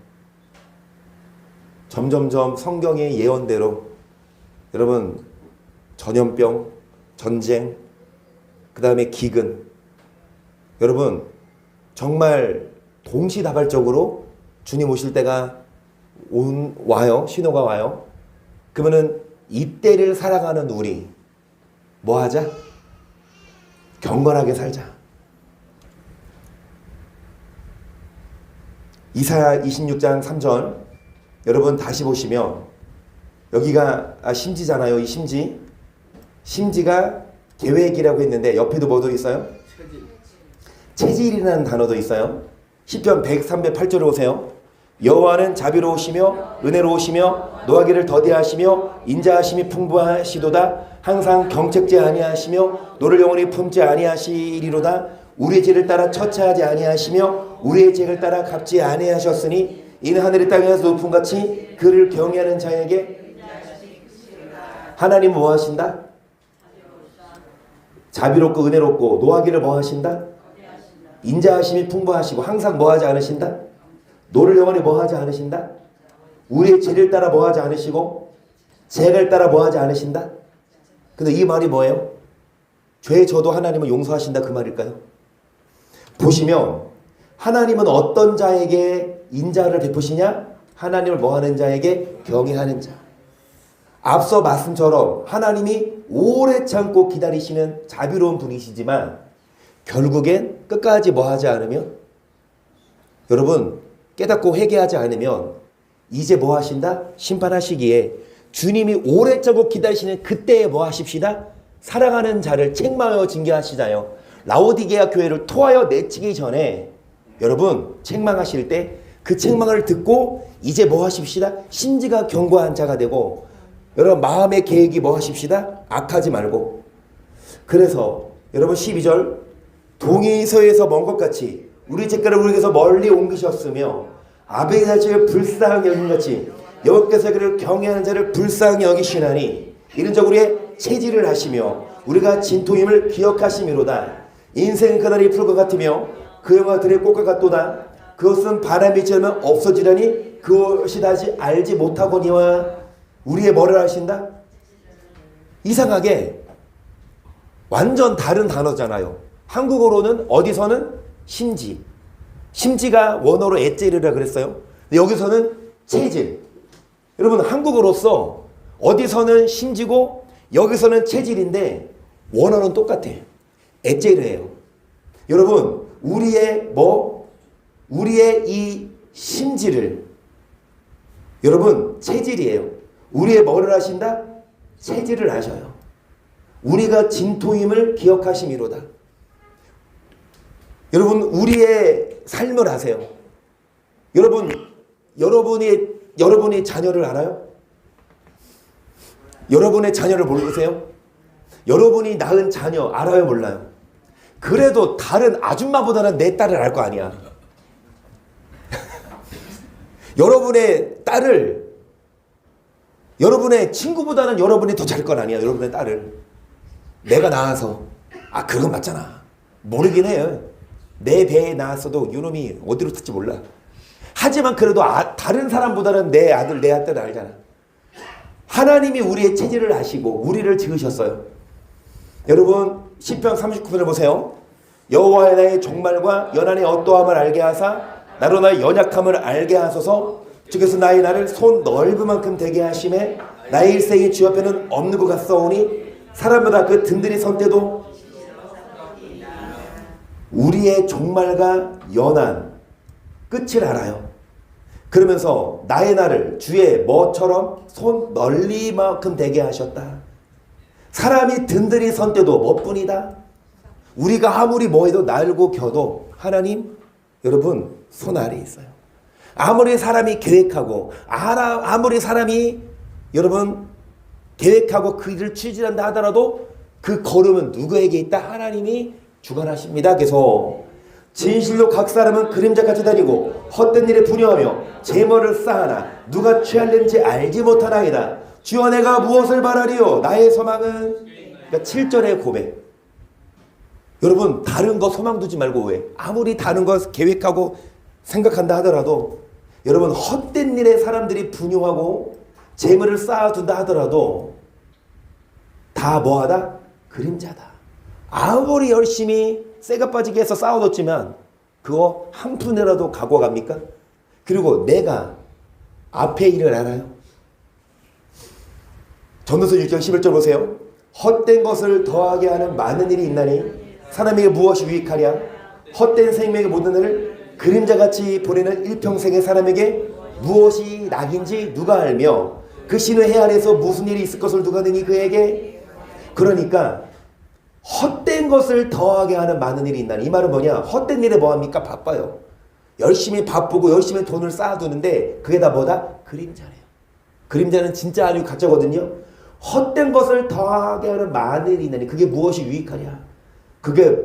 점점점 성경의 예언대로 여러분 전염병, 전쟁, 그 다음에 기근, 여러분 정말 동시다발적으로 주님 오실 때가 와요. 신호가 와요. 그러면은 이때를 살아가는 우리 뭐 하자? 경건하게 살자. 이사야 26장 3절 여러분 다시 보시면 여기가 심지잖아요. 이 심지가 계획이라고 했는데 옆에도 뭐도 있어요? 체질이라는 단어도 있어요. 시편 103편 8절에 오세요. 여호와는 자비로우시며 은혜로우시며 노하기를 더디하시며 인자하심이 풍부하시도다. 항상 경책지 아니하시며 노를 영원히 품지 아니하시리로다. 우리의 죄를 따라 처치하지 아니하시며 우리의 죄를 따라 갚지 아니하셨으니 이는 하늘의 땅에서 높음같이 그를 경외하는 자에게 하나님 뭐 하신다? 자비롭고 은혜롭고 노하기를 뭐 하신다? 인자하심이 풍부하시고 항상 뭐 하지 않으신다? 노를 영원히 뭐 하지 않으신다? 우리의 죄를 따라 뭐 하지 않으시고 죄를 따라 뭐 하지 않으신다? 근데 이 말이 뭐예요? 죄 저도 하나님은 용서하신다 그 말일까요? 보시면 하나님은 어떤 자에게 인자를 베푸시냐? 하나님을 뭐 하는 자에게 경외하는 자. 앞서 말씀처럼 하나님이 오래 참고 기다리시는 자비로운 분이시지만 결국엔 끝까지 뭐 하지 않으면 여러분 깨닫고 회개하지 않으면 이제 뭐 하신다? 심판하시기에 주님이 오래 참고 기다리시는 그때에 뭐 하십시다? 사랑하는 자를 책망하여 징계하시자요. 라오디게아 교회를 토하여 내치기 전에 여러분 책망하실 때 그 책망을 듣고 이제 뭐 하십시다? 심지가 견고한 자가 되고 여러분 마음의 계획이 뭐 하십시다? 악하지 말고. 그래서 여러분 12절 동이서에서 먼 것 같이 우리 죄가를 우리에게서 멀리 옮기셨으며 아벨의 자식을 불쌍히 여긴같이 여호와께서 그를 경외하는 자를 불쌍히 여기시나니 이런 적 우리의 체질을 하시며 우리가 진토임을 기억하심이로다. 인생은 그날이 풀과 같으며 그 영화 들의 꽃과 같도다. 그것은 바람이 지나면 없어지려니 그것이 다시 알지 못하거니와. 우리의 뭐를 하신다? 이상하게 완전 다른 단어잖아요. 한국어로는 어디서는 심지가 원어로 엣젤이라 그랬어요. 근데 여기서는 체질. 여러분 한국어로서 어디서는 심지고 여기서는 체질인데 원어는 똑같아. 엣젤이에요. 여러분 우리의 이 심지를 여러분 체질이에요. 우리의 뭐를 하신다? 체질을 하셔요. 우리가 진토임을 기억하심이로다. 여러분 우리의 삶을 아세요. 여러분이 자녀를 알아요? 여러분의 자녀를 모르세요? 여러분이 낳은 자녀 알아요 몰라요? 그래도 다른 아줌마보다는 내 딸을 알 거 아니야. 여러분의 딸을 여러분의 친구보다는 여러분이 더 잘 건 아니야. 여러분의 딸을 내가 낳아서 그건 맞잖아. 모르긴 해요. 내 배에 낳았어도 이놈이 어디로 튈지 몰라. 하지만 그래도 다른 사람보다는 내 아들 내 아들을 알잖아. 하나님이 우리의 체질을 아시고 우리를 지으셨어요. 여러분 시편 39편을 보세요. 여호와의 나의 종말과 연한의 어떠함을 알게 하사 나로 나의 연약함을 알게 하소서. 주께서 나의 나를 손 넓은 만큼 되게 하심에 나의 일생이 주 앞에는 없는 것 같사오니 사람마다 그 든든히 선 때도 우리의 종말과 연한 끝을 알아요. 그러면서 나의 나를 주의 뭐처럼 손 넓이만큼 되게 하셨다. 사람이 든든히 선 때도 뭐뿐이다. 우리가 아무리 뭐해도 날고 겨도 하나님 여러분 손 아래에 있어요. 아무리 사람이 계획하고 아무리 사람이 여러분 계획하고 그 일을 추진한다 하더라도 그 걸음은 누구에게 있다? 하나님이 주관하십니다. 계속 진실로 각 사람은 그림자같이 다니고 헛된 일에 분여하며 재물을 쌓아나 누가 취할는지 알지 못하나이다. 주여 내가 무엇을 바라리요? 나의 소망은 그러니까 7절의 고백. 여러분 다른 거 소망 두지 말고 왜? 아무리 다른 거 계획하고 생각한다 하더라도 여러분 헛된 일에 사람들이 분용하고 재물을 쌓아둔다 하더라도 다 뭐하다? 그림자다. 아무리 열심히 쇠가 빠지게 해서 쌓아뒀지만 그거 한 푼이라도 갖고 갑니까? 그리고 내가 앞에 일을 알아요. 전도서 6장 11절 보세요. 헛된 것을 더하게 하는 많은 일이 있나니 사람에게 무엇이 유익하랴? 헛된 생명의 모든 일을 그림자같이 보내는 일평생의 사람에게 무엇이 낙인지 누가 알며 그 신의 해 아래서 무슨 일이 있을 것을 누가 능히 그에게. 그러니까 헛된 것을 더하게 하는 많은 일이 있나니, 이 말은 뭐냐? 헛된 일에 뭐합니까? 바빠요. 열심히 바쁘고 열심히 돈을 쌓아두는데 그게 다 뭐다? 그림자래요. 그림자는 진짜 아니고 가짜거든요. 헛된 것을 더하게 하는 많은 일이 있나니 그게 무엇이 유익하냐? 그게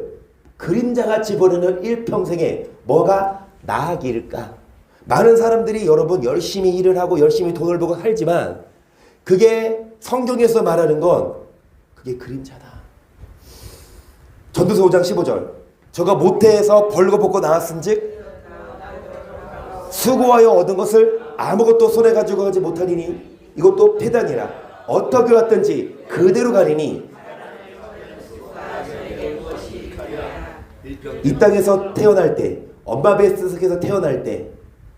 그림자같이 보내는 일평생에 뭐가 나아길까? 많은 사람들이 여러분 열심히 일을 하고 열심히 돈을 벌고 살지만 그게 성경에서 말하는 건 그게 그림자다. 전도서 5장 15절. 저가 모태에서 벌거벗고 나왔은즉 수고하여 얻은 것을 아무것도 손에 가지고 가지 못하리니 이것도 패단이라. 어떻게 왔든지 그대로 가리니 이 땅에서 태어날 때, 엄마 뱃속에서 태어날 때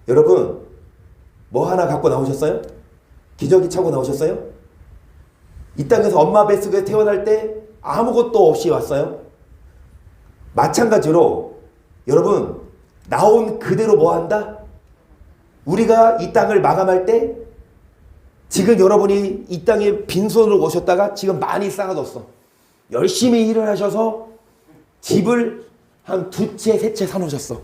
여러분 뭐 하나 갖고 나오셨어요? 기저귀 차고 나오셨어요? 이 땅에서 엄마 뱃속에 태어날 때 아무것도 없이 왔어요? 마찬가지로 여러분 나온 그대로 뭐 한다? 우리가 이 땅을 마감할 때 지금 여러분이 이 땅에 빈손으로 오셨다가 지금 많이 쌓아뒀어. 열심히 일을 하셔서 집을 한 2채, 3채 사놓으셨어.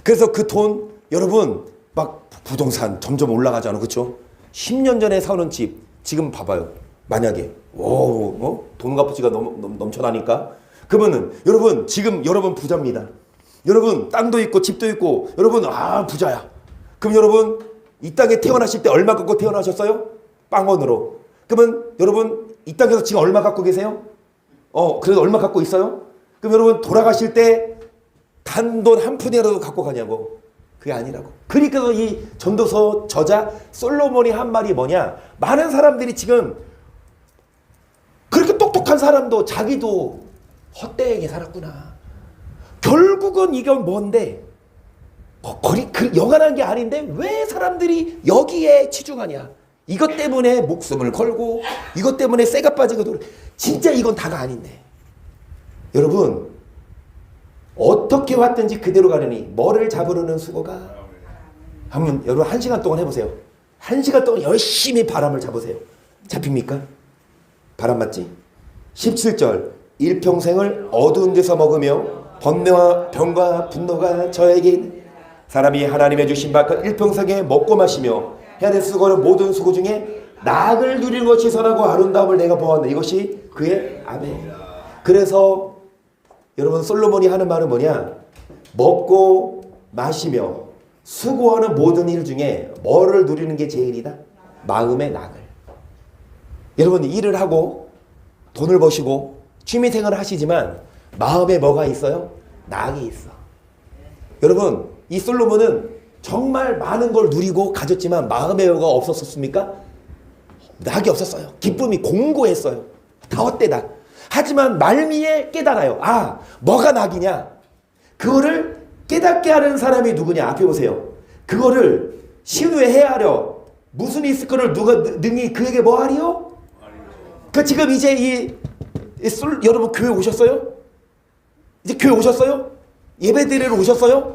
그래서 그 돈 여러분 막 부동산 점점 올라가잖아. 그렇죠? 10년 전에 사놓은 집 지금 봐봐요. 만약에 돈 갚지가 넘쳐나니까 그러면은 여러분 지금 여러분 부자입니다. 여러분 땅도 있고 집도 있고 여러분 부자야. 그럼 여러분 이 땅에 태어나실 때 얼마 갖고 태어나셨어요? 빵원으로. 그러면 여러분 이 땅에서 지금 얼마 갖고 계세요? 그래도 얼마 갖고 있어요? 그럼 여러분 돌아가실 때 단돈 한 푼이라도 갖고 가냐고. 그게 아니라고. 그러니까 이 전도서 저자 솔로몬이 한 말이 뭐냐? 많은 사람들이 지금 그렇게 똑똑한 사람도 자기도 헛되게 살았구나. 결국은 이건 뭔데? 영원한 게 아닌데 왜 사람들이 여기에 치중하냐? 이것 때문에 목숨을 걸고 이것 때문에 쇠가 빠지고 진짜 이건 다가 아닌데. 여러분 어떻게 왔든지 그대로 가려니 뭐를 잡으려는 수고가. 한번 여러분 1시간 동안 해보세요. 1시간 동안 열심히 바람을 잡으세요. 잡힙니까? 바람 맞지? 17절. 일평생을 어두운 데서 먹으며 번뇌와 병과 분노가 저에게 있는 사람이 하나님의 주신 바 그 일평생에 먹고 마시며 해야 될 수고는 모든 수고 중에 낙을 누리는 것이 선하고 아름다움을 내가 보았네. 이것이 그의 아멘. 그래서 여러분 솔로몬이 하는 말은 뭐냐? 먹고 마시며 수고하는 모든 일 중에 뭐를 누리는 게 제일이다? 마음의 낙을. 여러분 일을 하고 돈을 버시고 취미생활을 하시지만 마음에 뭐가 있어요? 낙이 있어. 여러분 이 솔로몬은 정말 많은 걸 누리고 가졌지만 마음에 뭐가 없었습니까? 낙이 없었어요. 기쁨이 공고했어요. 다 헛되다. 하지만 말미에 깨달아요. 뭐가 낙이냐? 그거를 깨닫게 하는 사람이 누구냐? 앞에 보세요. 그거를 신우에 헤아려 무슨 있을 거를 누가 능히 그에게 뭐 하리요? 지금 이제 여러분 교회 오셨어요? 이제 교회 오셨어요? 예배 드리러 오셨어요?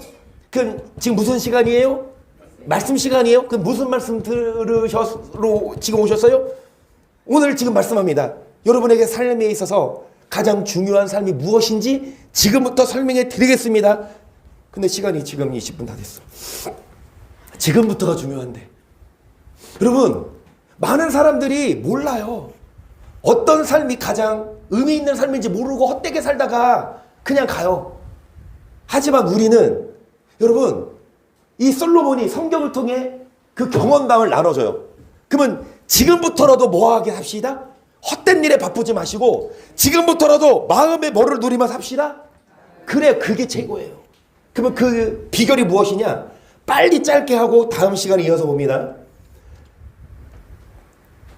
지금 무슨 시간이에요? 말씀 시간이에요? 무슨 말씀 들으셔서 지금 오셨어요? 오늘 지금 말씀합니다. 여러분에게 삶에 있어서 가장 중요한 삶이 무엇인지 지금부터 설명해 드리겠습니다. 근데 시간이 지금 20분 다 됐어. 지금부터가 중요한데. 여러분, 많은 사람들이 몰라요. 어떤 삶이 가장 의미 있는 삶인지 모르고 헛되게 살다가 그냥 가요. 하지만 우리는 여러분 이 솔로몬이 성경을 통해 그 경험담을 나눠줘요. 그러면 지금부터라도 뭐하게 합시다? 헛된 일에 바쁘지 마시고 지금부터라도 마음의 뭐를 누리면서 합시다. 그래, 그게 최고예요. 그러면 그 비결이 무엇이냐? 빨리 짧게 하고 다음 시간에 이어서 봅니다.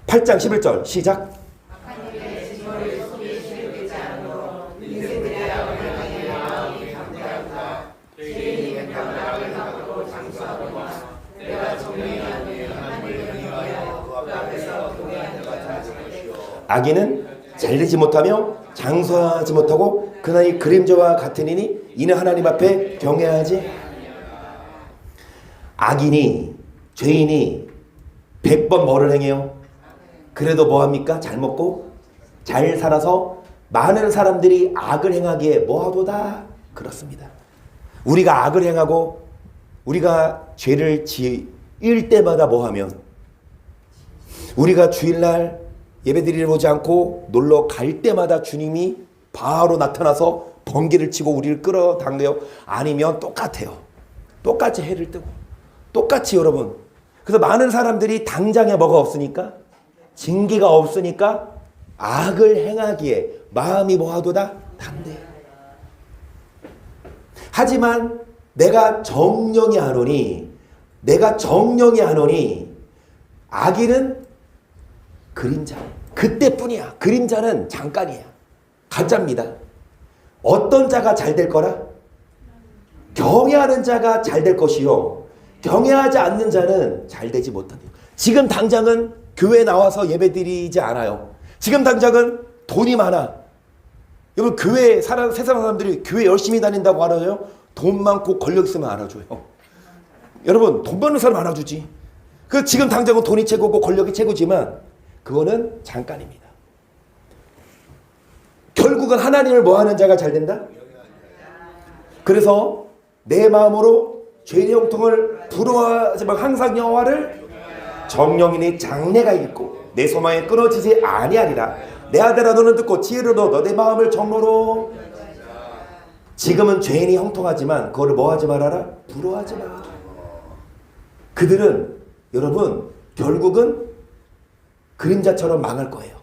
8장 11절 시작. 악인은 잘되지 못하며 장수하지 못하고 그나이 그림자와 같으니니 이는 하나님 앞에 경외하지. 악인이 죄인이 100번 뭐를 행해요? 그래도 뭐합니까? 잘 먹고 잘 살아서 많은 사람들이 악을 행하기에 뭐하도다? 그렇습니다. 우리가 악을 행하고 우리가 죄를 지을 때마다 뭐하면 우리가 주일날 예배드리러 오지 않고 놀러 갈 때마다 주님이 바로 나타나서 번개를 치고 우리를 끌어당겨요? 아니면 똑같아요. 똑같이 해를 뜨고 똑같이 여러분. 그래서 많은 사람들이 당장에 뭐가 없으니까 징계가 없으니까 악을 행하기에 마음이 뭐하도다? 담대. 하지만 내가 정령이 하노니 악인은 그림자. 그때뿐이야. 그림자는 잠깐이야. 가짜입니다. 어떤 자가 잘 될 거라? 경외하는 자가 잘 될 것이요. 경외하지 않는 자는 잘 되지 못한대요. 지금 당장은 교회에 나와서 예배드리지 않아요. 지금 당장은 돈이 많아. 여러분 세상 사람들이 교회 열심히 다닌다고 알아줘요? 돈 많고 권력 있으면 알아줘요. 여러분 돈 많은 사람 알아주지. 그 지금 당장은 돈이 최고고 권력이 최고지만 그거는 잠깐입니다. 결국은 하나님을 뭐하는 자가 잘 된다? 그래서 내 마음으로 죄의 형통을 부러워하지만 항상 여호와를 정령이니 장래가 있고 내 소망에 끊어지지 아니하리라. 내 아들아 너는 듣고 지혜를 얻어 너 내 마음을 정로로. 지금은 죄인이 형통하지만 그거를 뭐하지 말아라? 부러워하지 마. 그들은 여러분 결국은 그림자처럼 망할 거예요.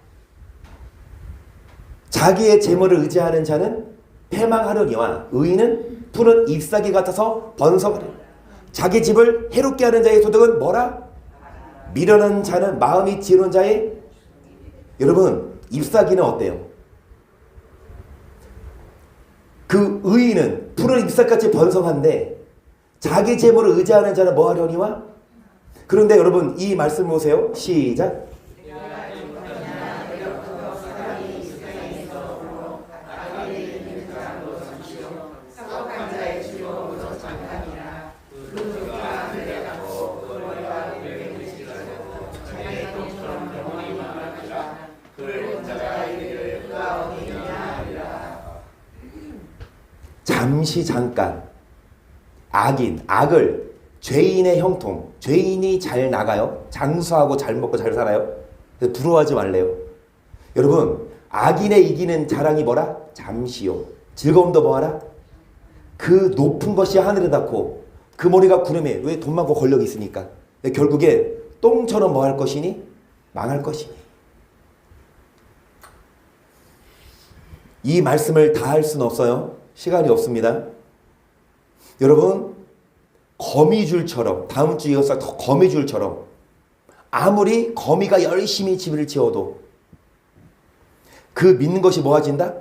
자기의 재물을 의지하는 자는 패망하려니와 의인은 푸른 잎사귀 같아서 번성하리라. 자기 집을 해롭게 하는 자의 소득은 뭐라? 미련한 자는 마음이 지혜로운 자의. 여러분 잎사귀는 어때요? 그 의인은 푸른 잎사귀같이 번성한데 자기 재물을 의지하는 자는 뭐 하려니와? 그런데 여러분 이 말씀 보세요. 시작. 잠시 잠깐 악을 죄인의 형통, 죄인이 잘 나가요. 장수하고 잘 먹고 잘 살아요. 부러워하지 말래요. 여러분 악인의 이기는 자랑이 뭐라? 잠시요. 즐거움도 뭐하라? 그 높은 것이 하늘에 닿고 그 머리가 구름에. 왜? 돈 많고 권력이 있으니까. 결국에 똥처럼 뭐 할 것이니? 망할 것이니. 이 말씀을 다 할 수는 없어요. 시간이 없습니다. 여러분 거미줄처럼 다음 주 이어서 더 거미줄처럼 아무리 거미가 열심히 집을 지어도 그 믿는 것이 뭐아진다?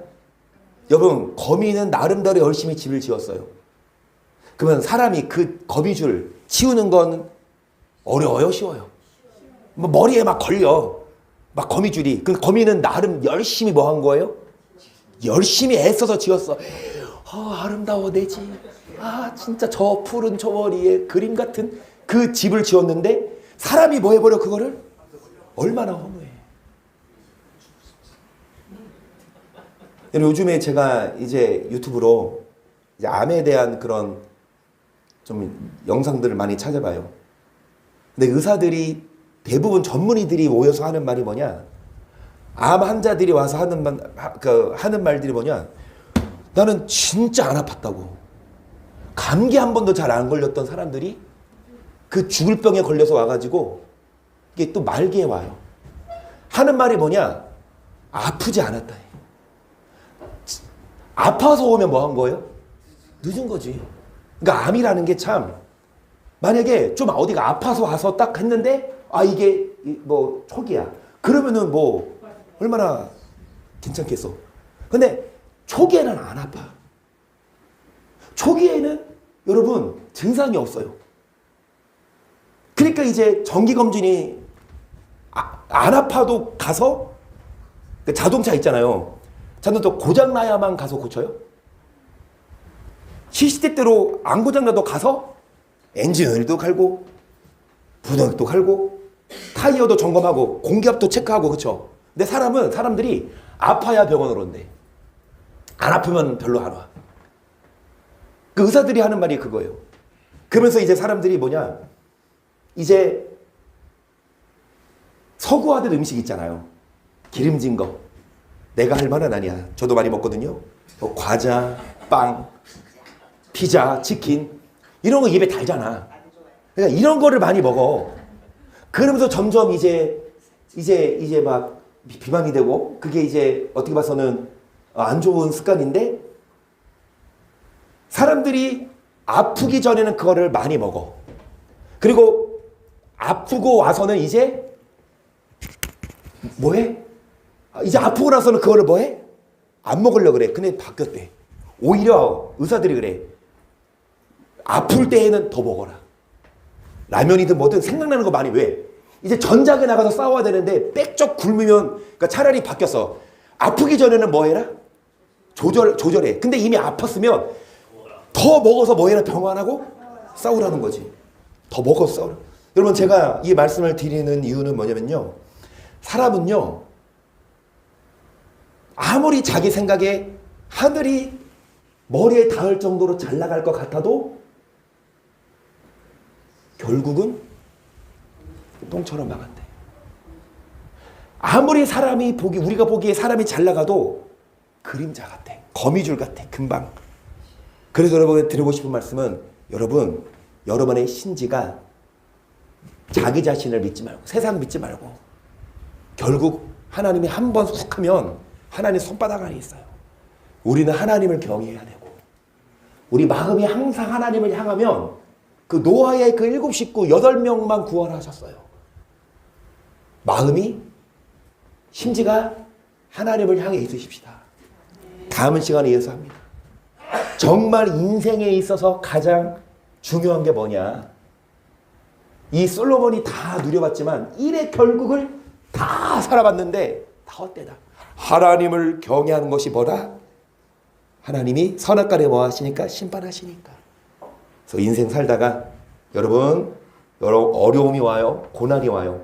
여러분 거미는 나름대로 열심히 집을 지었어요. 그러면 사람이 그 거미줄 치우는 건 어려워요? 쉬워요? 뭐 머리에 막 걸려. 막 거미줄이. 그 거미는 나름 열심히 뭐 한 거예요? 열심히 애써서 지었어. 아름다워 내 집. 진짜 저 푸른 저 머리에 그림 같은 그 집을 지었는데 사람이 뭐 해버려 그거를? 얼마나 허무해. 요즘에 제가 이제 유튜브로 이제 암에 대한 그런 좀 영상들을 많이 찾아봐요. 근데 의사들이 대부분 전문의들이 모여서 하는 말이 뭐냐? 암 환자들이 와서 하는 말들이 뭐냐? 나는 진짜 안 아팠다고. 감기 한 번도 잘 안 걸렸던 사람들이 그 죽을 병에 걸려서 와가지고 이게 또 말기에 와요. 하는 말이 뭐냐? 아프지 않았다. 아파서 오면 뭐 한 거예요? 늦은 거지. 그러니까 암이라는 게 참 만약에 좀 어디가 아파서 와서 딱 했는데 이게 뭐 초기야. 그러면은 뭐 얼마나 괜찮겠어. 근데 초기에는 안 아파. 초기에는 여러분 증상이 없어요. 그러니까 이제 정기검진이 안 아파도 가서 그 자동차 있잖아요. 자동차 고장나야만 가서 고쳐요? 시시때때로 안 고장나도 가서 엔진오일도 갈고 부동도 갈고 타이어도 점검하고 공기압도 체크하고 그렇죠? 근데 사람들이 아파야 병원으로 온대. 안 아프면 별로 안 와. 그 의사들이 하는 말이 그거예요. 그러면서 이제 사람들이 뭐냐, 이제 서구화된 음식 있잖아요. 기름진 거. 내가 할 말은 아니야. 저도 많이 먹거든요. 뭐 과자, 빵, 피자, 치킨 이런 거 입에 달잖아. 그러니까 이런 거를 많이 먹어. 그러면서 점점 이제 막 비만이 되고, 그게 이제 어떻게 봐서는 안 좋은 습관인데, 사람들이 아프기 전에는 그거를 많이 먹어. 그리고 아프고 와서는 이제 뭐해? 이제 아프고 나서는 그거를 뭐해? 안 먹으려고 그래. 근데 바뀌었대. 오히려 의사들이 그래. 아플 때에는 더 먹어라. 라면이든 뭐든 생각나는 거 많이. 왜? 이제 전장에 나가서 싸워야 되는데 빽쩍 굶으면, 그러니까 차라리 바뀌었어. 아프기 전에는 뭐 해라? 조절해. 근데 이미 아팠으면 더 먹어서 뭐 해라? 병환하고 싸우라는 거지. 더 먹어서 싸우라. 여러분, 제가 이 말씀을 드리는 이유는 뭐냐면요, 사람은요, 아무리 자기 생각에 하늘이 머리에 닿을 정도로 잘 나갈 것 같아도 결국은 똥처럼 망한대. 아무리 우리가 보기에 사람이 잘 나가도 그림자 같아. 거미줄 같아. 금방. 그래서 여러분이 드리고 싶은 말씀은, 여러분의 신지가 자기 자신을 믿지 말고, 세상 믿지 말고, 결국 하나님이 한 번 훅 하면 하나님 손바닥 안에 있어요. 우리는 하나님을 경외해야 되고, 우리 마음이 항상 하나님을 향하면, 그 노아의 그 7 식구 8명만 구원하셨어요. 마음이, 심지가 하나님을 향해 있으십시다. 다음 시간에 이어서 합니다. 정말 인생에 있어서 가장 중요한 게 뭐냐? 이 솔로몬이 다 누려봤지만 일의 결국을 다 살아봤는데 다 헛되다. 하나님을 경외하는 것이 뭐다? 하나님이 선악간에 뭐 하시니까? 심판하시니까. 그래서 인생 살다가 여러 어려움이 와요. 고난이 와요.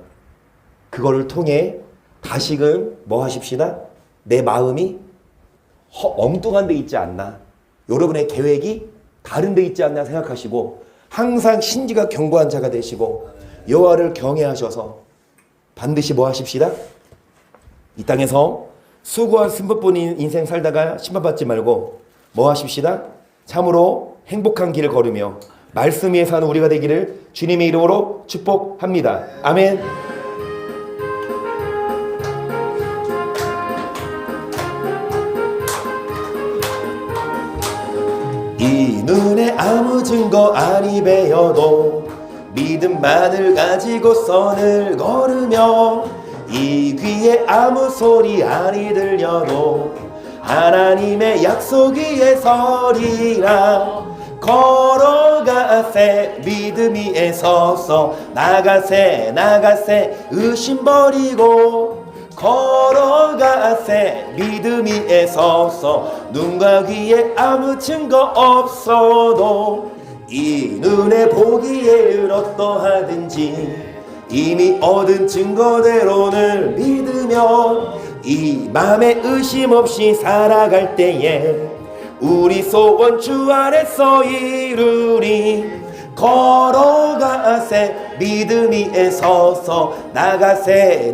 그거를 통해 다시금 뭐 하십시다? 내 마음이 엉뚱한 데 있지 않나, 여러분의 계획이 다른 데 있지 않나 생각하시고, 항상 신지가 견고한 자가 되시고 여호와를 경외하셔서 반드시 뭐 하십시다? 이 땅에서 수고한 승부뿐 인생 살다가 심판받지 말고 뭐 하십시다? 참으로 행복한 길을 걸으며 말씀 위에 사는 우리가 되기를 주님의 이름으로 축복합니다. 아멘. 이 눈에 아무 증거 아니 배어도 믿음만을 가지고 선을 걸으며, 이 귀에 아무 소리 아니 들려도 하나님의 약속 위에 서리라. 걸어가세 믿음 위에 서서, 나가세 의심 버리고, 걸어가세 믿음 위에 서서, 눈과 귀에 아무 증거 없어도 이 눈에 보기에 어떠하든지 이미 얻은 증거대로를 믿으며, 이 맘에 의심 없이 살아갈 때에 우리 소원 주 안에서 이루리. 걸어가세 믿음 위에 서서, 나가세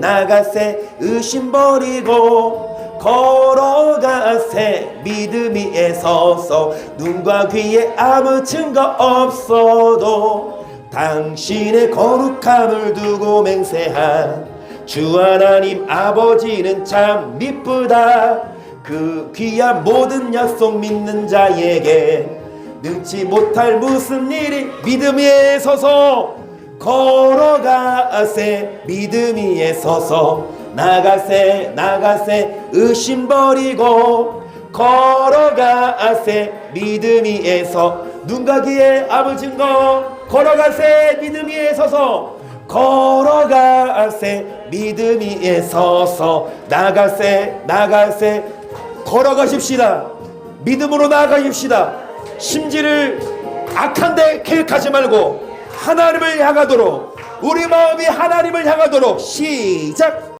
의심 버리고, 걸어가세 믿음 위에 서서, 눈과 귀에 아무 증거 없어도 당신의 거룩함을 두고 맹세한 주 하나님 아버지는 참 미쁘다. 그 귀한 모든 약속 믿는 자에게 능치 못할 무슨 일이 믿음 위에 서서 걸어가세 믿음 위에 서서 나가세 의심 버리고 걸어가세 믿음 위에서 눈 가기에 앞을 증거 걸어가세 믿음 위에 서서 걸어가세 믿음 위에 서서 나가세 걸어가십시다. 믿음으로 나아가십시다. 심지를 악한 데 계획하지 말고 하나님을 향하도록 우리 마음이 하나님을 향하도록 시작.